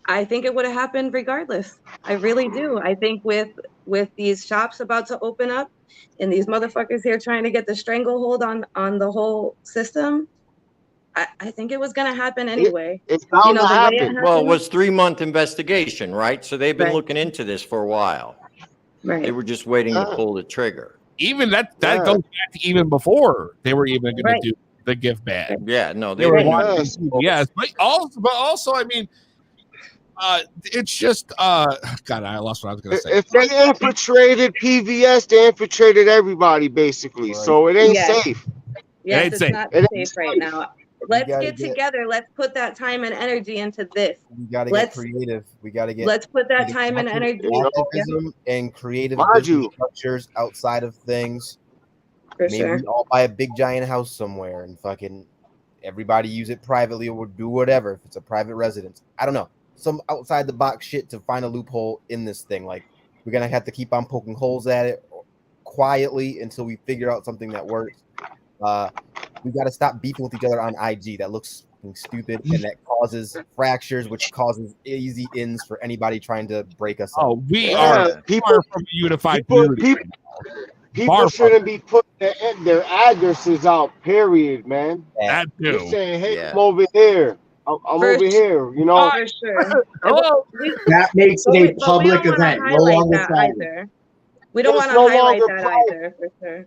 S12: I think it would have happened regardless. I really do. I think with these shops about to open up and these motherfuckers here trying to get the stranglehold on the whole system, I think it was going to happen anyway.
S11: It's bound to happen.
S7: Well, it was 3-month investigation, right? So they've been looking into this for a while.
S12: Right.
S7: They were just waiting to pull the trigger.
S13: Even that goes back to even before they were even going to do the gift ban.
S7: Yeah, no,
S13: they were watching. Yes, but also, I mean, it's just God, I lost what I was going to say.
S11: If they infiltrated PVS, they infiltrated everybody basically. Right. So it ain't safe.
S12: Yes, it's not safe right now. Let's get together. Let's put that time and energy into this.
S10: We got to get creative. We got to get.
S12: Let's put that time and energy.
S10: Activism and creative structures outside of things. Maybe we all buy a big giant house somewhere and fucking everybody use it privately or do whatever if it's a private residence. I don't know. Some outside the box shit to find a loophole in this thing. Like we're gonna have to keep on poking holes at it quietly until we figure out something that works. We got to stop beefing with each other on IG. That looks stupid and that causes fractures, which causes easy ins for anybody trying to break us up.
S13: Oh, we are far from a unified community.
S11: People shouldn't be putting their addresses out, period, man.
S13: That too.
S11: You're saying, hey, I'm over here. I'm over here,
S12: For sure.
S8: That makes it a public event. No longer private.
S12: We don't want to highlight that either, for sure.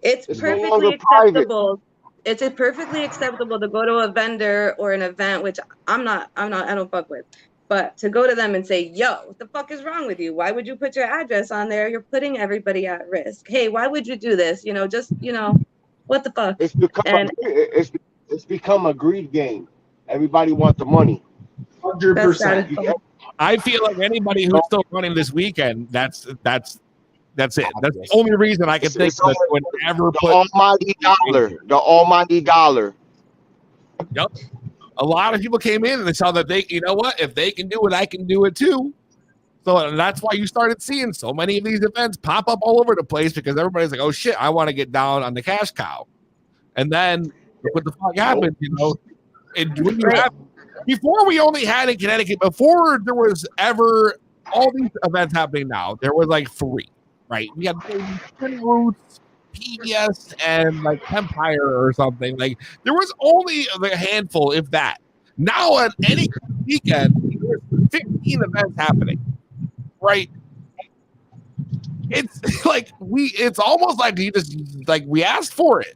S12: It's perfectly acceptable. It's perfectly acceptable to go to a vendor or an event, which I don't fuck with. But to go to them and say, yo, what the fuck is wrong with you? Why would you put your address on there? You're putting everybody at risk. Hey, why would you do this? What the fuck?
S11: It's become a greed game. Everybody wants the money.
S8: 100%.
S13: I feel like anybody who's still running this weekend, that's That's it. That's the only reason I can think
S11: It's
S13: that would ever
S11: the
S13: put
S11: almighty dollar. The almighty dollar.
S13: Yep. A lot of people came in and they saw that you know what? If they can do it, I can do it too. So that's why you started seeing so many of these events pop up all over the place, because everybody's like, oh shit, I want to get down on the cash cow. And then what the fuck happened, you know? When you have, before we only had in Connecticut, before there was ever all these events happening now, there was like 3, right? We had Twin Roots, PBS, and like Empire or something. Like there was only a handful, if that. Now at any weekend, there's 15 events happening, right? It's like it's almost like you just like we asked for it.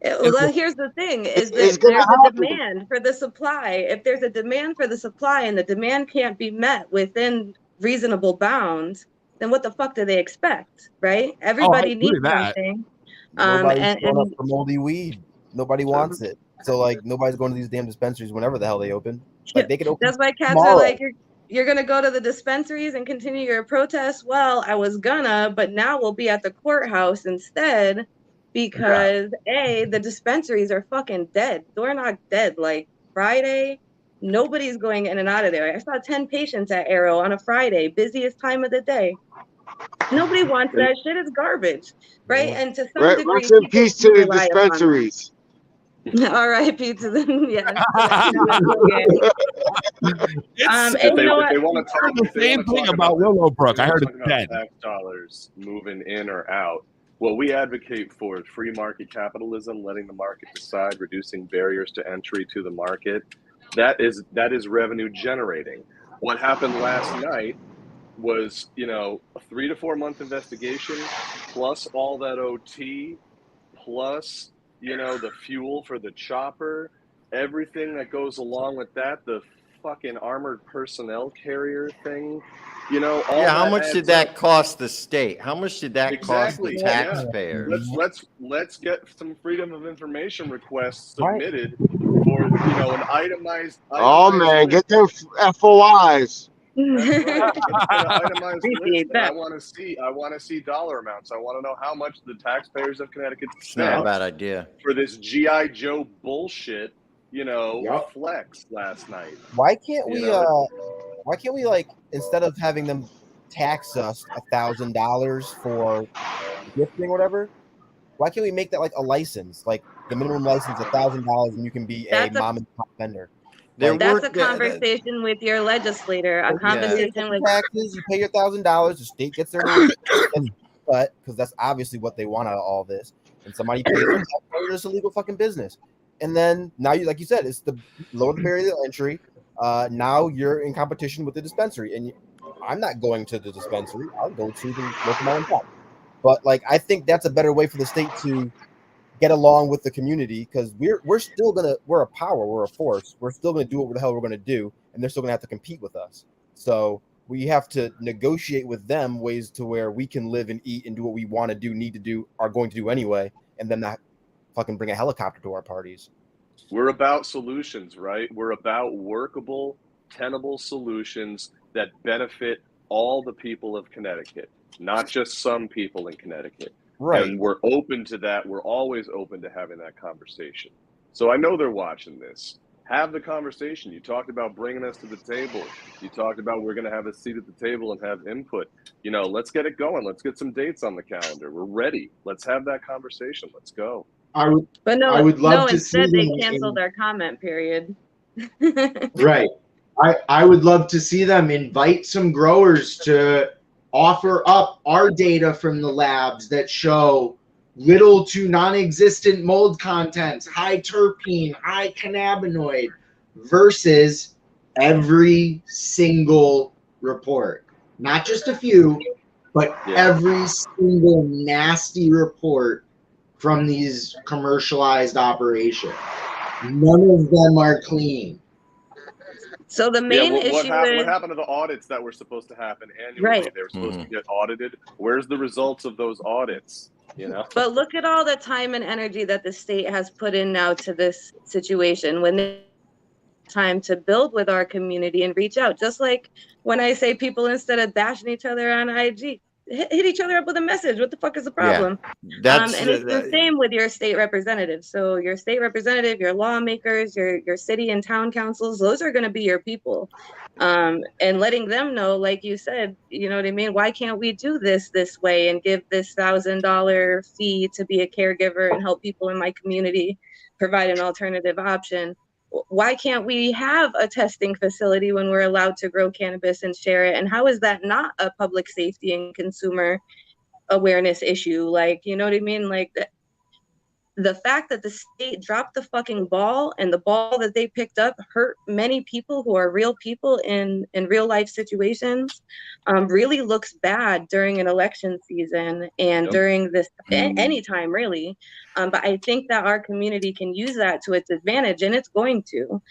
S12: Well, here's the thing: is that there's a demand for the supply. If there's a demand for the supply and the demand can't be met within reasonable bounds, then what the fuck do they expect, right? Everybody needs something.
S10: Nobody's going up for moldy weed. Nobody wants it. So like nobody's going to these damn dispensaries whenever the hell they open. Like they can open.
S12: That's why cats are like, you're gonna go to the dispensaries and continue your protest. Well, I was gonna, but now we'll be at the courthouse instead. Because the dispensaries are fucking dead. Door knock dead. Like Friday, nobody's going in and out of there. I saw 10 patients at Arrow on a Friday, busiest time of the day. Nobody wants that shit. It's garbage, right? And to some degree,
S11: rest in peace to the dispensaries.
S12: R.I.P. to them. Yes.
S6: If they want to talk
S13: the same thing about Willowbrook, I heard it's dead.
S6: Tax dollars moving in or out. What we advocate for is free market capitalism, letting the market decide, reducing barriers to entry to the market. That is revenue generating. What happened last night was, a 3 to 4 month investigation, plus all that OT, plus, the fuel for the chopper, everything that goes along with that, the fucking armored personnel carrier thing.
S7: How much did that cost the state? How much did that cost the taxpayers?
S6: Yeah. Let's get some freedom of information requests submitted for an itemized
S11: Oh man,
S6: list.
S11: get them FOIs.
S6: That's right. Itemized list. I want to see dollar amounts. I want to know how much the taxpayers of Connecticut spent.
S7: Not a bad idea
S6: For this GI Joe bullshit. Flex last night.
S10: Why can't we? Why can't we like instead of having them tax us $1,000 for gifting or whatever? Why can't we make that like a license? Like the minimum license $1,000, and you can be a mom and pop vendor.
S12: That's a conversation with your legislator. A conversation with
S10: taxes. You pay your $1,000. The state gets their money, but because that's obviously what they want out of all this, and somebody pays them. It's a legal fucking business. And then now you, like you said, it's the lower the barrier to entry. Now you're in competition with the dispensary, and I'm not going to the dispensary. I'll go to the local mom and pop. But like, I think that's a better way for the state to get along with the community, because we're a power, we're a force. We're still gonna do what the hell we're gonna do, and they're still gonna have to compete with us. So we have to negotiate with them ways to where we can live and eat and do what we want to do, need to do, are going to do anyway, and then not fucking bring a helicopter to our parties.
S6: We're about solutions, right? We're about workable, tenable solutions that benefit all the people of Connecticut, not just some people in Connecticut.
S10: Right.
S6: And we're open to that. We're always open to having that conversation. So I know they're watching this. Have the conversation. You talked about bringing us to the table. You talked about we're going to have a seat at the table and have input. Let's get it going. Let's get some dates on the calendar. We're ready. Let's have that conversation. Let's go.
S8: I would love to see
S12: instead they
S8: them
S12: canceled their comment period.
S8: Right. I would love to see them invite some growers to offer up our data from the labs that show little to non-existent mold contents, high terpene, high cannabinoid, versus every single report. Not just a few, but every single nasty report from these commercialized operations. None of them are clean.
S12: So the main issue
S6: what happened to the audits that were supposed to happen annually?
S12: Right.
S6: They were supposed to get audited. Where's the results of those audits?
S12: But look at all the time and energy that the state has put in now to this situation. When they time to build with our community and reach out, just like when I say people, instead of bashing each other on IG, hit each other up with a message. What the fuck is the
S7: Yeah,
S12: problem?
S7: that's
S12: And it's the same with your state representatives. So your state representative, your lawmakers, your city and town councils, those are going to be your people. And letting them know, like you said, you know what I mean? Why can't we do this way and give this $1,000 fee to be a caregiver and help people in my community provide an alternative option? Why can't we have a testing facility when we're allowed to grow cannabis and share it? And how is that not a public safety and consumer awareness issue? Like, you know what I mean? Like, the fact that the state dropped the fucking ball, and the ball that they picked up hurt many people who are real people in real life situations, really looks bad during an election season and during this any time really. But I think that our community can use that to its advantage, and it's going to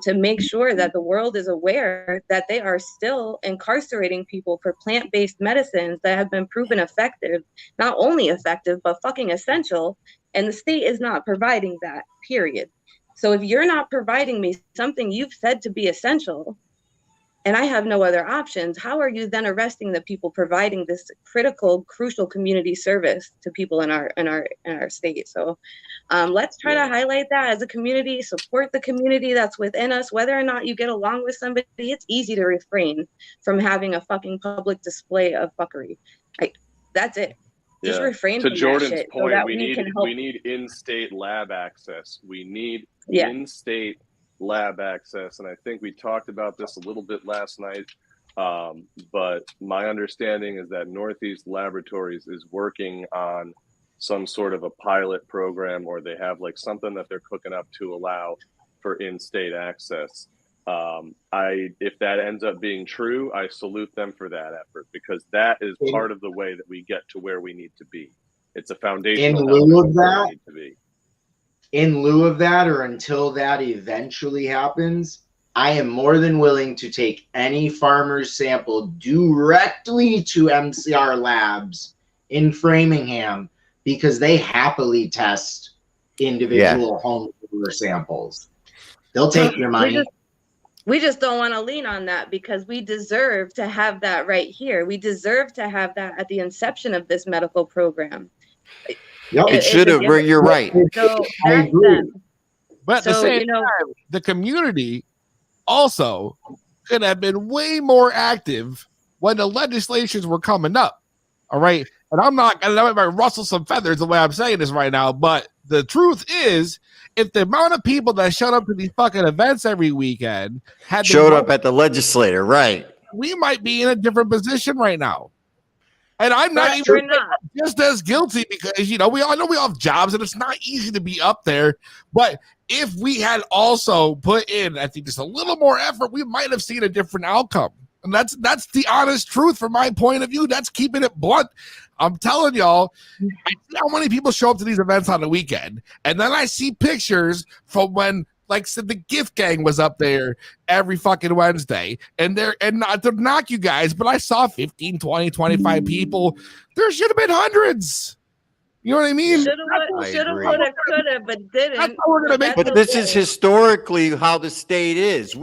S12: make sure that the world is aware that they are still incarcerating people for plant-based medicines that have been proven effective, not only effective, but fucking essential. And the state is not providing that, period. So if you're not providing me something you've said to be essential, and I have no other options, how are you then arresting the people providing this critical, crucial community service to people in our state? So let's try to highlight that as a community, support the community that's within us. Whether or not you get along with somebody, it's easy to refrain from having a fucking public display of fuckery. That's it. Just refrain
S6: to
S12: from
S6: Jordan's
S12: that shit
S6: point,
S12: so that
S6: we
S12: can help.
S6: need in-state lab access. We need in-state lab access, and I think we talked about this a little bit last night. But my understanding is that Northeast Laboratories is working on some sort of a pilot program, or they have like something that they're cooking up to allow for in-state access. If that ends up being true, I salute them for that effort, because that is part of the way that we get to where we need to be. It's a foundational
S8: in lieu of
S6: element
S8: that,
S6: where we need to be.
S8: In lieu of that, or until that eventually happens, I am more than willing to take any farmer's sample directly to MCR Labs in Framingham, because they happily test individual home grower samples. They'll take your money.
S12: We just don't want to lean on that, because we deserve to have that right here. We deserve to have that at the inception of this medical program.
S7: Yep. It should have. You're right.
S12: So that's them.
S13: But at the same time, the community also could have been way more active when the legislations were coming up. All right. And I might rustle some feathers the way I'm saying this right now, but the truth is, if the amount of people that showed up to these fucking events every weekend had
S7: showed up at the legislature, right?
S13: We might be in a different position right now. And I'm not even just as guilty, because, you know, we all have jobs and it's not easy to be up there. But if we had also put in, I think, just a little more effort, we might have seen a different outcome. And that's the honest truth from my point of view. That's keeping it blunt. I'm telling y'all, I see how many people show up to these events on the weekend. And then I see pictures from when, like, said, the gift gang was up there every fucking Wednesday. And not to knock you guys, but I saw 15, 20, 25 people. There should have been hundreds. You know what I mean?
S12: Should have, woulda, coulda, but didn't.
S13: That's how we're gonna make
S7: But this is historically how the state is.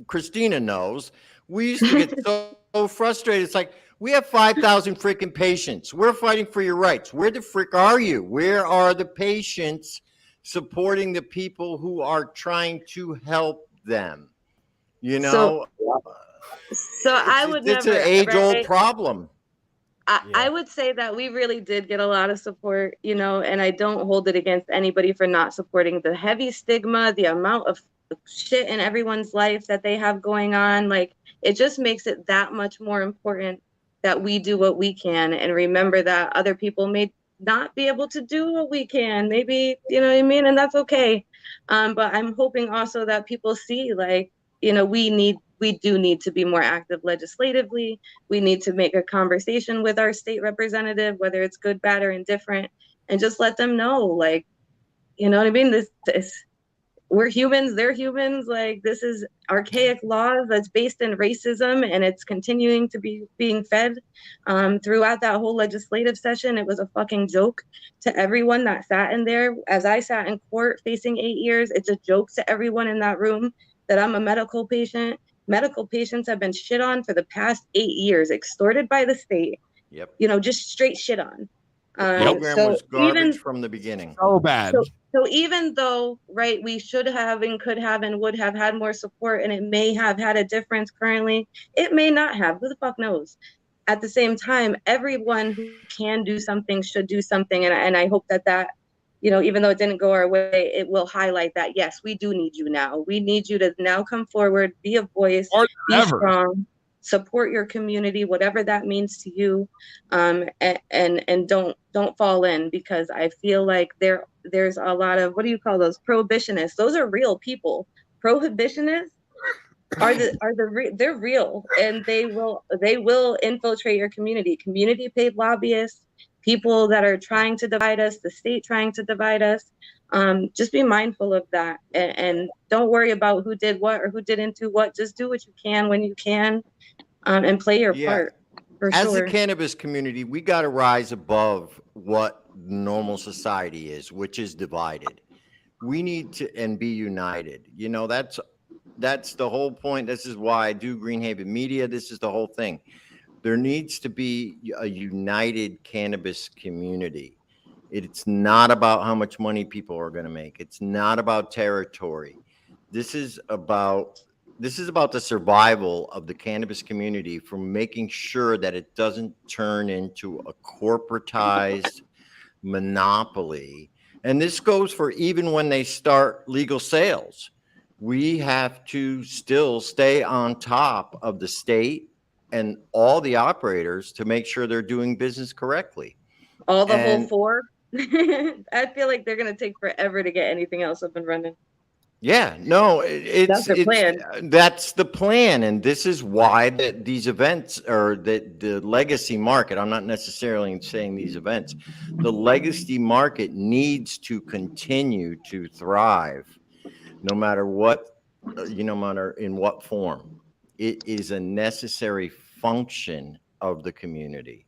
S7: Christina knows. We used to get so frustrated. It's like, we have 5,000 freaking patients. We're fighting for your rights. Where the frick are you? Where are the patients supporting the people who are trying to help them? You know?
S12: So I would
S7: it's
S12: never.
S7: It's an age-old problem.
S12: I would say that we really did get a lot of support, you know, and I don't hold it against anybody for not supporting. The heavy stigma, the amount of shit in everyone's life that they have going on, like, it just makes it that much more important that we do what we can and remember that other people may not be able to do what we can. Maybe, you know what I mean? And that's okay. But I'm hoping also that people see, like, you know, we do need to be more active legislatively. We need to make a conversation with our state representative, whether it's good, bad, or indifferent, and just let them know, like, you know what I mean? This we're humans, they're humans. Like, this is archaic laws that's based in racism, and it's continuing to be being fed throughout that whole legislative session. It was a fucking joke to everyone that sat in there. As I sat in court facing 8 years, it's a joke to everyone in that room that I'm a medical patient. Medical patients have been shit on for the past 8 years, extorted by the state,
S7: Yep.
S12: You know, just straight shit on.
S7: The program was garbage from the beginning.
S13: So bad.
S12: So even though, right, we should have and could have and would have had more support, and it may have had a difference currently, it may not have. Who the fuck knows? At the same time, everyone who can do something should do something, and I hope that you know, even though it didn't go our way, it will highlight that yes, we do need you now. We need you to now come forward, be a voice, be strong, support your community, whatever that means to you, and don't fall in, because I feel like there's a lot of, what do you call those, prohibitionists? Those are real people. Prohibitionists they're real, and they will infiltrate your community paid lobbyists, people that are trying to divide us, the state trying to divide us. Just be mindful of that, and don't worry about who did what or who didn't do what. Just do what you can when you can, and play your part. For
S7: As
S12: sure.
S7: a cannabis community, we got to rise above what normal society is, which is divided. We need to and be united. You know, that's the whole point. This is why I do Greenhaven Media. This is the whole thing. There needs to be a united cannabis community. It's not about how much money people are going to make. It's not about territory. This is about the survival of the cannabis community, from making sure that it doesn't turn into a corporatized monopoly. And this goes for even when they start legal sales. We have to still stay on top of the state and all the operators to make sure they're doing business correctly.
S12: All the whole four. I feel like they're going to take forever to get anything else up and running.
S7: Yeah, no,
S12: That's the plan.
S7: That's the plan. And this is why these events, or the legacy market, I'm not necessarily saying these events, the legacy market needs to continue to thrive, no matter what, no matter in what form. It is a necessary function of the community.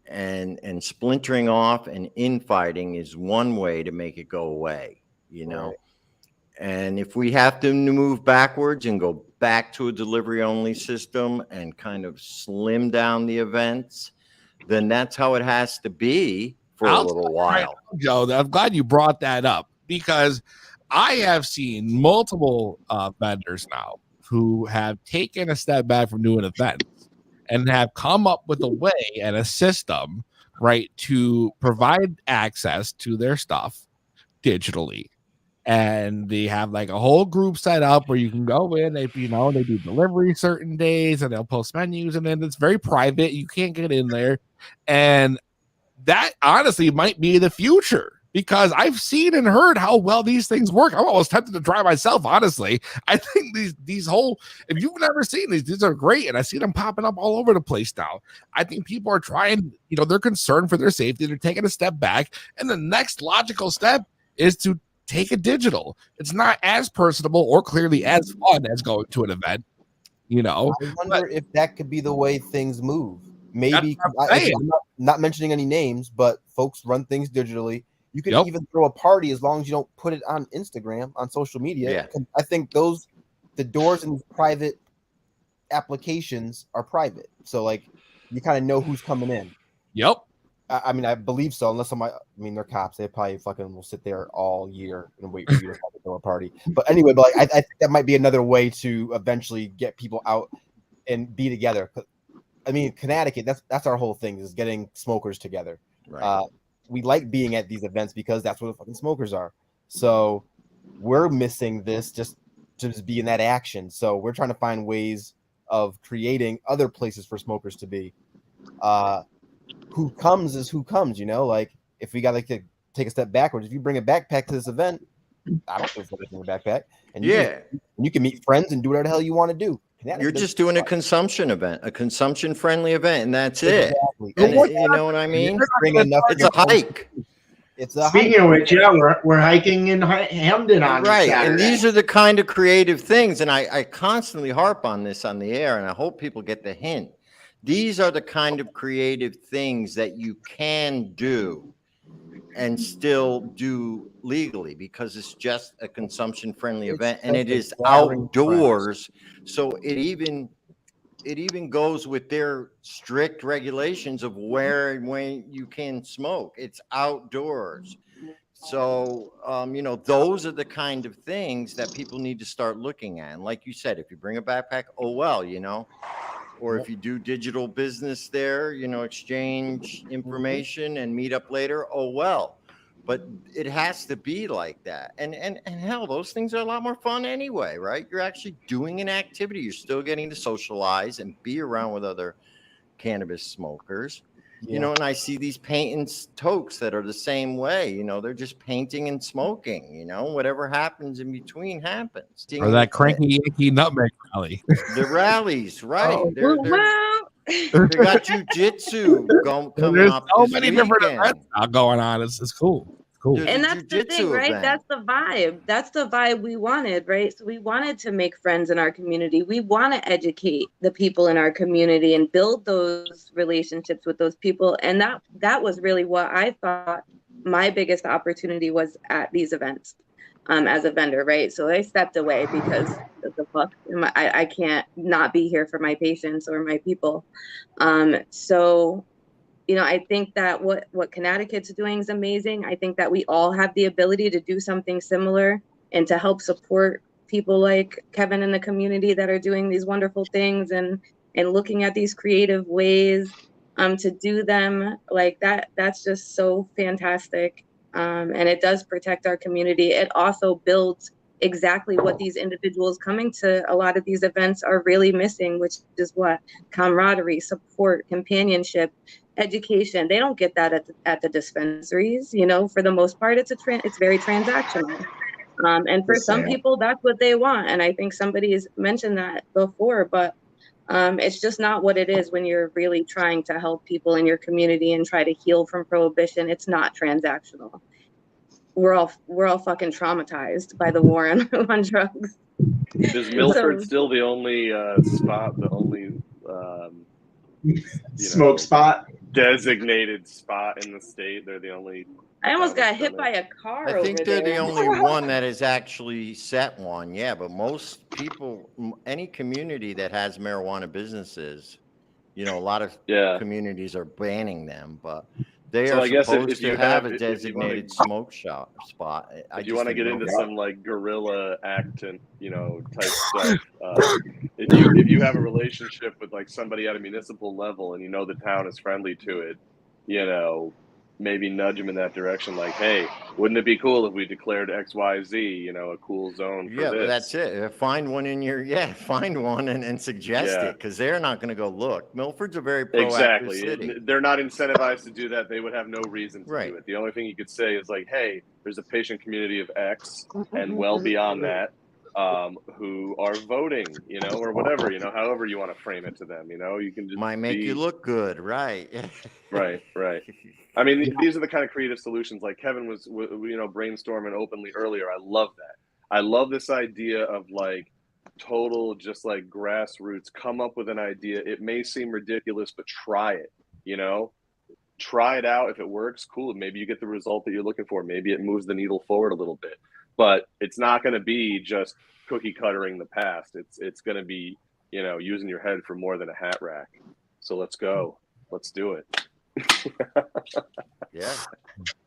S7: And splintering off and infighting is one way to make it go away, you know.
S10: Right.
S7: And if we have to move backwards and go back to a delivery only system and kind of slim down the events, then that's how it has to be for a little while.
S13: Joe, I'm glad you brought that up, because I have seen multiple vendors now who have taken a step back from doing events and have come up with a way and a system, right, to provide access to their stuff digitally. And they have like a whole group set up where you can go in. They do delivery certain days, and they'll post menus, and then it's very private. You can't get in there, and that honestly might be the future, because I've seen and heard how well these things work. I'm almost tempted to try myself. Honestly, I think these whole, if you've never seen these are great, and I see them popping up all over the place now. I think people are trying. They're concerned for their safety. They're taking a step back, and the next logical step is to take it digital. It's not as personable or clearly as fun as going to an event, I
S10: wonder if that could be the way things move. Maybe I'm not mentioning any names, but folks run things digitally. You can even throw a party as long as you don't put it on Instagram, on social media.
S7: Yeah.
S10: I think the doors in these private applications are private. So like you kind of know who's coming in.
S13: Yep.
S10: I mean, I believe so, unless they're cops. They probably fucking will sit there all year and wait for you to throw a party. But anyway, I think that might be another way to eventually get people out and be together. I mean, Connecticut, that's our whole thing, is getting smokers together.
S7: Right.
S10: We like being at these events because that's where the fucking smokers are. So we're missing this just to be in that action. So we're trying to find ways of creating other places for smokers to be. Who comes is who comes, like if we got to take a step backwards, if you bring a backpack to this event, I don't think it's a backpack, and you can meet friends and do whatever the hell you want to do.
S7: You're just doing a consumption event, a consumption friendly event, and that's it. And you know what I mean? It's a hike.
S8: Speaking of which, we're hiking in Hamden on
S7: right,
S8: Saturday.
S7: and these are the kind of creative things, and I constantly harp on this on the air, and I hope people get the hint. These are the kind of creative things that you can do and still do legally, because it's just a consumption friendly event, and it is outdoors. So it it even goes with their strict regulations of where and when you can smoke. It's outdoors. So, those are the kind of things that people need to start looking at. And like you said, if you bring a backpack, oh, well, or if you do digital business there, exchange information and meet up later, oh, well. But it has to be like that. And hell, those things are a lot more fun anyway, right? You're actually doing an activity. You're still getting to socialize and be around with other cannabis smokers. And I see these painting toques that are the same way. They're just painting and smoking. Whatever happens in between happens.
S13: Or that cranky Yankee nutmeg rally.
S7: The rallies, right?
S12: Oh,
S7: They got jujitsu coming
S13: There's
S7: up.
S13: so
S7: this
S13: many different
S7: weekend.
S13: events now going on. It's cool. It's cool.
S7: There's
S12: And
S7: a
S12: that's the thing,
S7: jujitsu
S12: right?
S7: event.
S12: That's the vibe. That's the vibe we wanted, right? So we wanted to make friends in our community. We want to educate the people in our community and build those relationships with those people. And that was really what I thought my biggest opportunity was at these events, as a vendor, right? So I stepped away because what the fuck? I can't not be here for my patients or my people. So I think that what Connecticut's doing is amazing. I think that we all have the ability to do something similar and to help support people like Kevin in the community that are doing these wonderful things and looking at these creative ways to do them like that. That's just so fantastic. And it does protect our community. It also builds exactly what these individuals coming to a lot of these events are really missing, which is what? Camaraderie, support, companionship, education. They don't get that at the dispensaries. For the most part, it's very transactional. And for some people, that's what they want. And I think somebody's mentioned that before, but it's just not what it is when you're really trying to help people in your community and try to heal from prohibition. It's not transactional. We're all fucking traumatized by the war on drugs.
S6: Is Milford still the only spot, the only
S8: smoke spot?
S6: Designated spot in the state? They're the only.
S12: I almost got hit by a car.
S7: I think
S12: over
S7: they're
S12: there.
S7: the only one that has actually set one. Yeah, but most people, any community that has marijuana businesses, a lot of communities are banning them, but they are supposed to have a designated smoke shop spot.
S6: If you want to get into some like guerrilla acting, type stuff, if you have a relationship with like somebody at a municipal level and the town is friendly to it, maybe nudge them in that direction. Like, hey, wouldn't it be cool if we declared XYZ, a cool zone for this?
S7: That's it. Find one find one and suggest it, because they're not going to go look. Milford's a very proactive city.
S6: They're not incentivized to do that. They would have no reason to do it. The only thing you could say is like, hey, there's a patient community of X and well beyond that who are voting, or whatever, however you want to frame it to them, you can just
S7: might make you look good, right?
S6: right. I mean, these are the kind of creative solutions like Kevin was, brainstorming openly earlier. I love that. I love this idea of like total, just like grassroots, come up with an idea. It may seem ridiculous, but try it, try it out. If it works, cool. Maybe you get the result that you're looking for. Maybe it moves the needle forward a little bit, but it's not going to be just cookie cuttering the past. It's going to be, using your head for more than a hat rack. So let's go. Let's do it.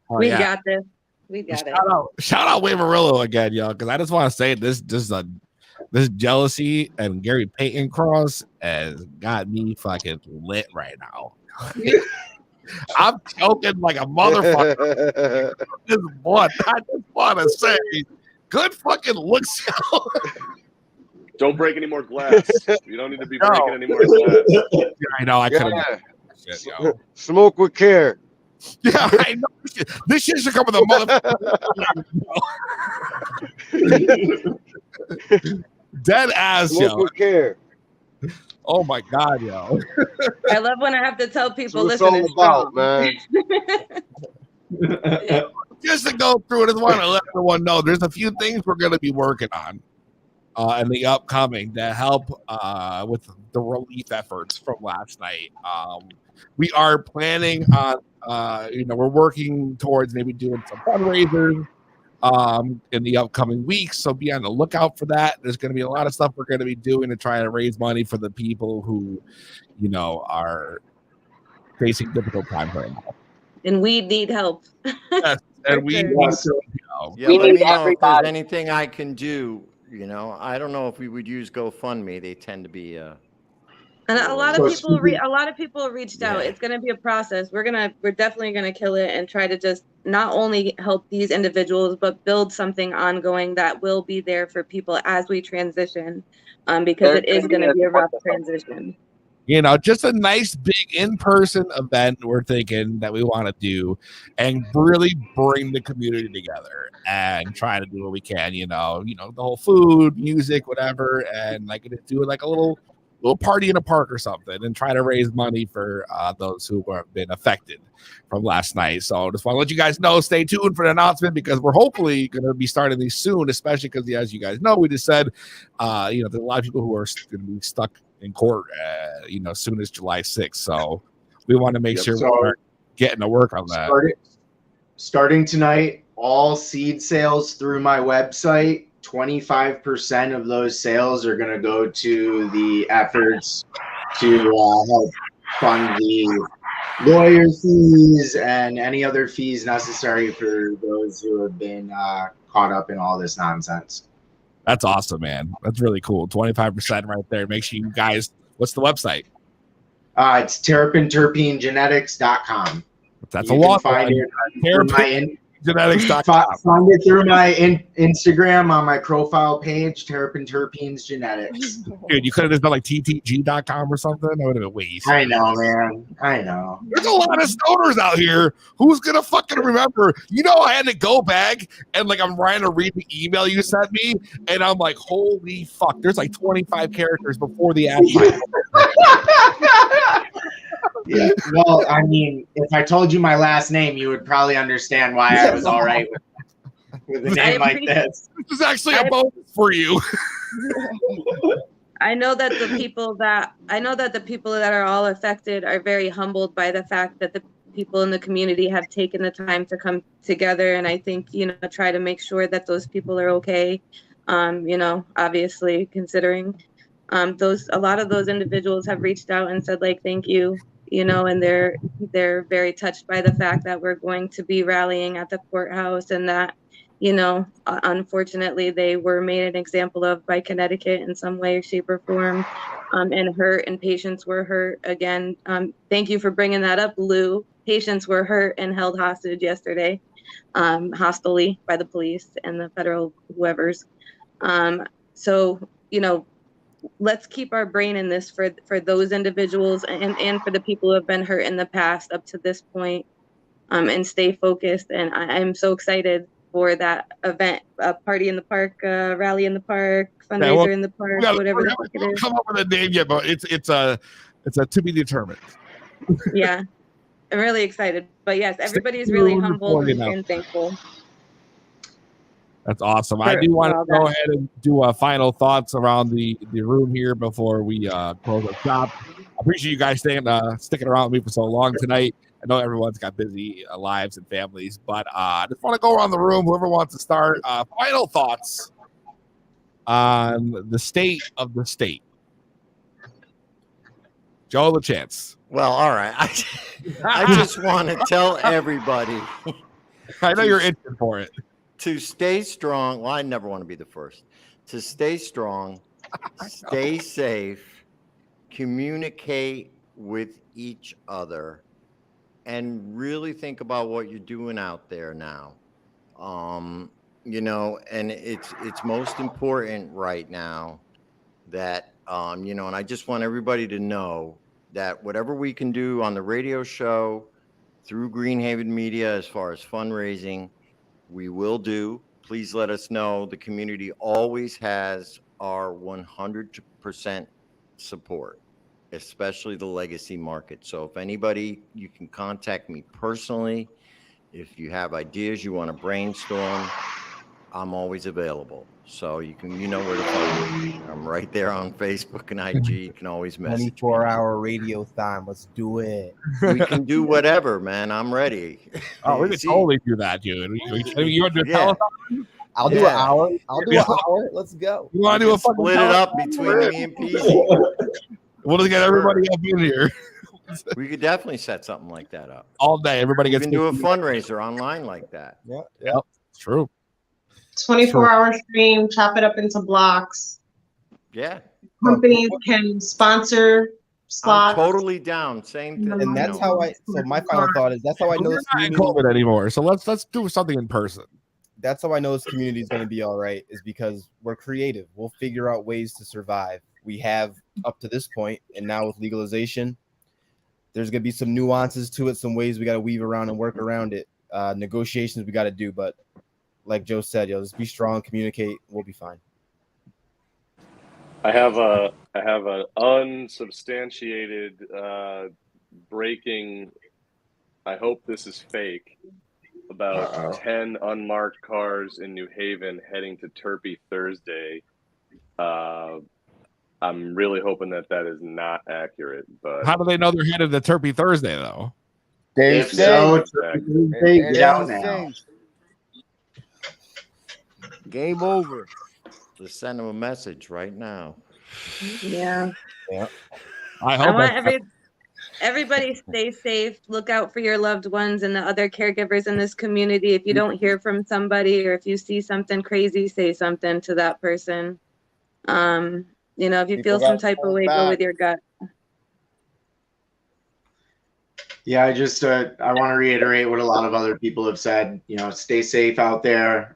S12: We got this. We got it.
S13: Shout out Waverillo again, y'all, because I just want to say this jealousy and Gary Payton cross has got me fucking lit right now. I'm choking like a motherfucker. I just want to say, good fucking looks.
S6: Don't break any more glass. You don't need to be breaking any more glass.
S13: I know. I couldn't. Shit,
S11: smoke with care.
S13: Yeah, I know. This shit should come with a motherfucker. Dead ass,
S11: smoke with care.
S13: Oh my god, yo!
S12: I love when I have to tell people,
S11: that's
S12: listen,
S11: it's all about, man.
S13: Just to go through it, I just want to let everyone know there's a few things we're going to be working on in the upcoming to help with the relief efforts from last night. We are planning on, we're working towards maybe doing some fundraisers in the upcoming weeks. So be on the lookout for that. There's going to be a lot of stuff we're going to be doing to try to raise money for the people who, are facing difficult times right now.
S12: And we need help.
S13: Yes, and we need
S7: Yeah, let me know if there's anything I can do. I don't know if we would use GoFundMe. They tend to be
S12: And a lot of people reached out.
S7: Yeah.
S12: It's going to be a process. We're definitely going to kill it and try to just not only help these individuals, but build something ongoing that will be there for people as we transition, because it is going to be a rough transition.
S13: Just a nice big in-person event we're thinking that we want to do and really bring the community together and try to do what we can, the whole food, music, whatever, and do it like a little party in a park or something and try to raise money for those who have been affected from last night. So just want to let you guys know, stay tuned for the announcement because we're hopefully going to be starting these soon, especially because as you guys know, we just said, there's a lot of people who are going to be stuck in court, as soon as July 6th. So we want to make sure we're getting to work on that.
S8: Starting tonight, all seed sales through my website, 25% of those sales are going to go to the efforts to help fund the lawyer fees and any other fees necessary for those who have been caught up in all this nonsense.
S13: That's awesome, man. That's really cool. 25% right there. Make sure you guys, what's the website?
S8: It's terpeneterpenegenetics.com.
S13: That's a lot.
S8: Find it
S13: Genetics.com.
S8: Find it through my Instagram on my profile page, Terrapin Terpenes Genetics.
S13: Dude, you could have just done like ttg.com or something. That would have been way easier.
S8: I know, man. I know.
S13: There's a lot of stoners out here. Who's gonna fucking remember? I had to go back and I'm trying to read the email you sent me, and I'm like, holy fuck! There's like 25 characters before the ad.
S8: Yeah. Well, I mean, if I told you my last name, you would probably understand why I was all right with a name like this.
S13: This is actually a bonus for you.
S12: I know that the people that are all affected are very humbled by the fact that the people in the community have taken the time to come together, and I think try to make sure that those people are okay. Obviously considering a lot of those individuals have reached out and said thank you, and they're very touched by the fact that we're going to be rallying at the courthouse, and that unfortunately they were made an example of by Connecticut in some way, shape, or form, and hurt, and patients were hurt again. Thank you for bringing that up, Lou. Patients were hurt and held hostage yesterday, hostilely by the police and the federal whoever's. So let's keep our brain in this for those individuals and for the people who have been hurt in the past up to this point, and stay focused. And I'm so excited for that event, party in the park, rally in the park, fundraiser in the park, whatever the fuck it is.
S13: Come up with a name yet, but it's a to be determined.
S12: Yeah, I'm really excited. But yes, everybody's really humble and thankful.
S13: That's awesome. I do want to go ahead and do final thoughts around the room here before we close up shop. I appreciate you guys sticking around with me for so long tonight. I know everyone's got busy lives and families, but I just want to go around the room. Whoever wants to start, final thoughts on the state of the state. Joe LaChance.
S7: Well, all right. I just want to tell everybody.
S13: I know you're itching for it.
S7: To stay strong. Well, I never want to be the first. To stay strong, stay safe, communicate with each other, and really think about what you're doing out there now. And it's most important right now that, and I just want everybody to know that whatever we can do on the radio show, through Greenhaven Media, as far as fundraising, we will do. Please let us know. The community always has our 100% support, especially the legacy market. So if anybody, you can contact me personally. If you have ideas you want to brainstorm, I'm always available. So you know where to find me. I'm right there on Facebook and IG. You can always message me.
S10: 24-hour radio time. Let's do it.
S7: We can do whatever, man. I'm ready.
S13: Oh, we could totally do that, dude. You want to do a telethon?
S10: I'll do an hour. I'll do an hour. Let's go.
S13: You want to do a fucking
S7: split it up between me and Peezy.
S13: We'll just get everybody up in here.
S7: We could definitely set something like that up.
S13: All day. Everybody gets
S7: to do a fundraiser online like that.
S10: Yeah.
S13: Yep. It's true.
S9: 24-hour stream, chop it up into blocks.
S7: Yeah.
S9: Companies can sponsor slots.
S7: I'm totally down. Same thing.
S10: And that's how so my final thought is that's how I know this
S13: community not in COVID anymore. So let's do something in person.
S10: That's how I know this community is going to be all right, is because we're creative. We'll figure out ways to survive. We have up to this point, and now with legalization, there's going to be some nuances to it, some ways we got to weave around and work around it. Negotiations we got to do, but like Joe said, just be strong, communicate, we'll be fine.
S6: I have an unsubstantiated breaking. I hope this is fake. About 10 unmarked cars in New Haven heading to Turpey Thursday. I'm really hoping that is not accurate. But
S13: how do they know they're headed to Turpey Thursday, though?
S8: If so, get out now.
S11: Game over.
S7: Just send them a message right now.
S12: Yeah.
S13: I
S12: want everybody stay safe. Look out for your loved ones and the other caregivers in this community. If you don't hear from somebody or if you see something crazy, say something to that person. If you feel some type of way, go with your gut.
S8: Yeah, I want to reiterate what a lot of other people have said. Stay safe out there.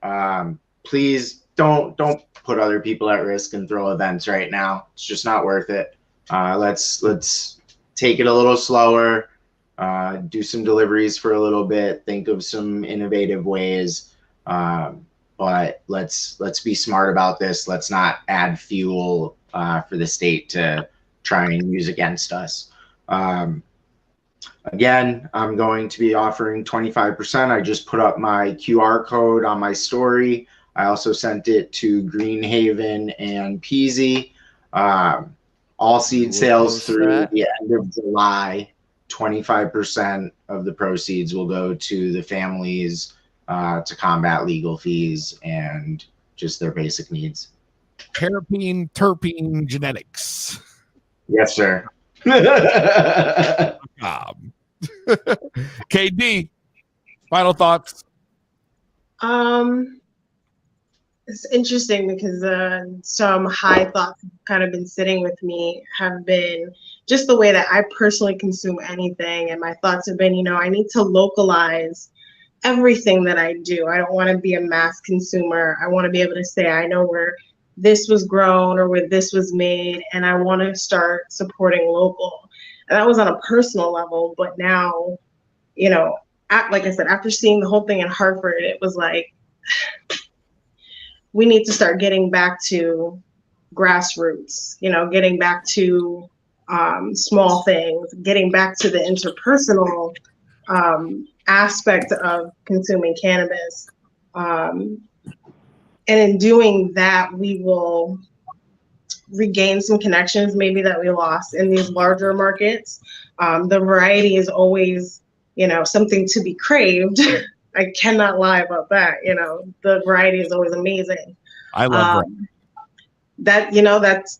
S8: Please don't put other people at risk and throw events right now. It's just not worth it. Let's take it a little slower. Do some deliveries for a little bit. Think of some innovative ways. But let's be smart about this. Let's not add fuel for the state to try and use against us. Again, I'm going to be offering 25%. I just put up my QR code on my story. I also sent it to Greenhaven and Peezy. All seed sales through the end of July, 25% of the proceeds will go to the families to combat legal fees and just their basic needs.
S13: Terpene genetics.
S8: Yes, sir.
S13: KD, final thoughts.
S9: It's interesting because some high thoughts have kind of been sitting with me have been just the way that I personally consume anything. And my thoughts have been, I need to localize everything that I do. I don't want to be a mass consumer. I want to be able to say, I know where this was grown or where this was made, and I want to start supporting local. And that was on a personal level. But now, like I said, after seeing the whole thing in Hartford, it was like, we need to start getting back to grassroots, getting back to small things, getting back to the interpersonal aspect of consuming cannabis. And in doing that, we will regain some connections maybe that we lost in these larger markets. The variety is always, something to be craved. I cannot lie about that. The variety is always amazing.
S13: I love
S9: that.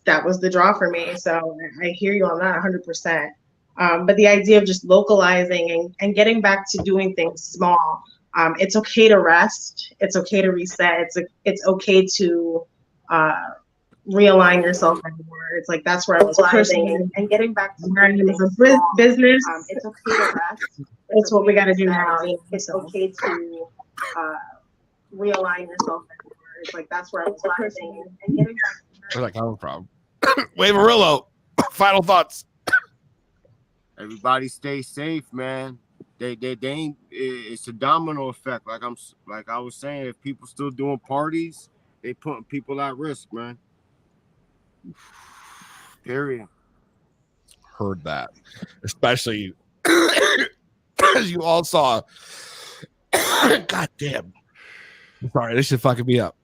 S9: That was the draw for me. So I hear you on that 100%. But the idea of just localizing and getting back to doing things small. It's okay to rest. It's okay to reset. It's okay to realign yourself anymore. It's like that's where I was personally and getting back to where I am as a business. It's okay to rest. It's what we got to do now. It's okay to realign yourself anymore. It's like that's where I was personally and getting back to
S13: where's that coming from? Waverillo, final thoughts.
S11: Everybody stay safe, man. They ain't. It's a domino effect. Like I was saying, if people still doing parties, they putting people at risk, man. Period.
S13: Heard that, especially as you all saw. God damn. Sorry, this shit fucking me up.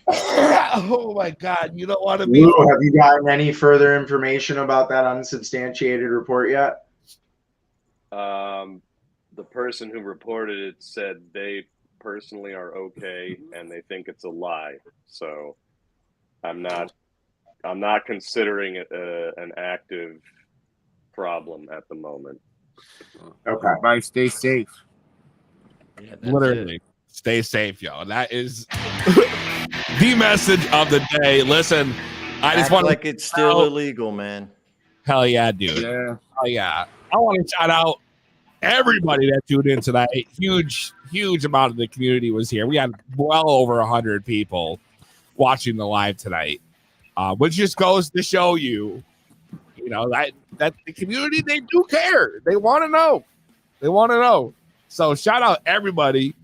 S13: Oh my God, you don't want to be.
S8: Lou, have you gotten any further information about that unsubstantiated report yet?
S6: The person who reported it said they personally are okay and they think it's a lie. So I'm not considering it an active problem at the moment.
S8: Okay.
S14: Everybody stay safe.
S7: Yeah,
S13: Literally, stay safe, yo. That is the message of the day. Listen, I just want
S7: like it's still illegal, man.
S13: Hell yeah, dude.
S14: Yeah.
S13: Hell yeah. I want to shout out everybody that tuned in tonight. Huge amount of the community was here. We had well over 100 people watching the live tonight, which just goes to show you, that the community, they do care. They want to know. So shout out everybody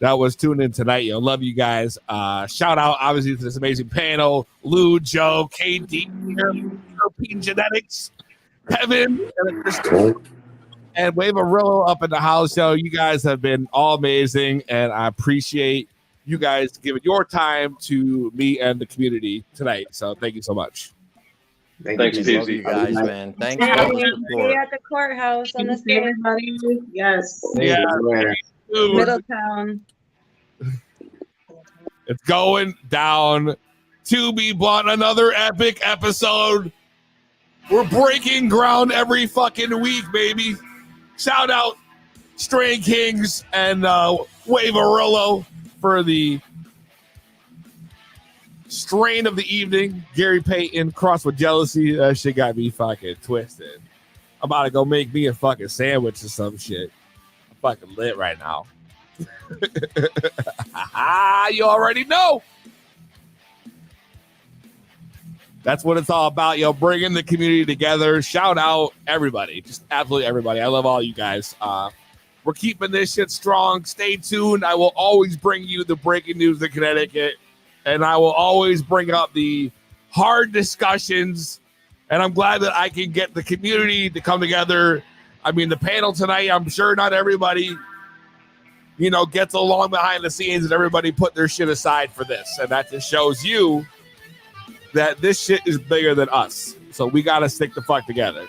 S13: that was tuned in tonight. Love you guys. Shout out obviously to this amazing panel: Lou, Joe, KD, European Genetics, Kevin, and Wave Arillo up in the house. So you guys have been all amazing, and I appreciate you guys giving your time to me and the community tonight. So thank you so much.
S6: Thanks,
S7: Love you guys, man. Thanks for
S12: See
S7: the
S12: you
S7: support.
S12: at the courthouse on the
S9: Thank you, everybody. Yes.
S13: Yeah,
S12: Middletown.
S13: it's going down to be blunt. Another epic episode. We're breaking ground every fucking week, baby. Shout out Stray Kings and Wave Arillo for the strain of the evening. Gary Payton crossed with jealousy. That shit got me fucking twisted. I'm about to go make me a fucking sandwich or some shit. I'm fucking lit right now. You already know. That's what it's all about, bringing the community together. Shout out everybody, just absolutely everybody. I love all you guys. We're keeping this shit strong. Stay tuned. I will always bring you the breaking news in Connecticut, and I will always bring up the hard discussions, and I'm glad that I can get the community to come together. I mean, the panel tonight, I'm sure not everybody, gets along behind the scenes, and everybody put their shit aside for this, and that just shows you that this shit is bigger than us. So we got to stick the fuck together.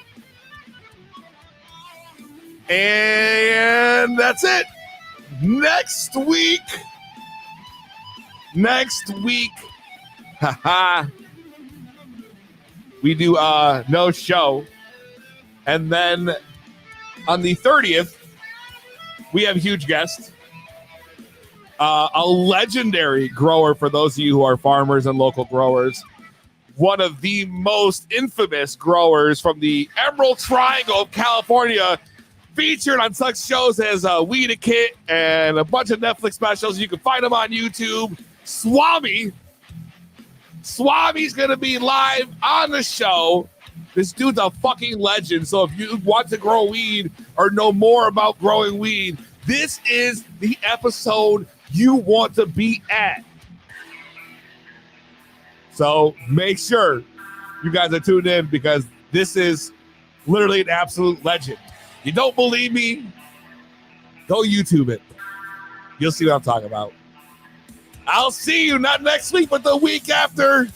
S13: And that's it. Next week, we do no show. And then on the 30th, we have a huge guest. A legendary grower for those of you who are farmers and local growers. One of the most infamous growers from the Emerald Triangle of California, featured on such shows as Weed a Kit and a bunch of Netflix specials. You can find him on YouTube. Swami. Swami's going to be live on the show. This dude's a fucking legend. So if you want to grow weed or know more about growing weed, this is the episode you want to be at. So make sure you guys are tuned in, because this is literally an absolute legend. You don't believe me? Go YouTube it. You'll see what I'm talking about. I'll see you not next week, but the week after.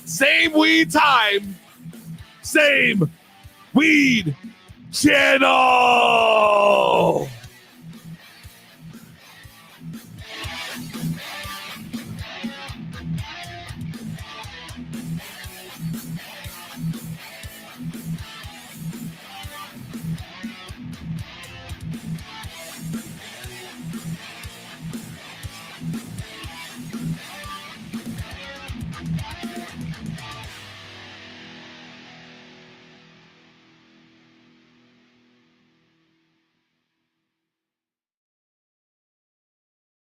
S13: Same weed time. Same weed channel.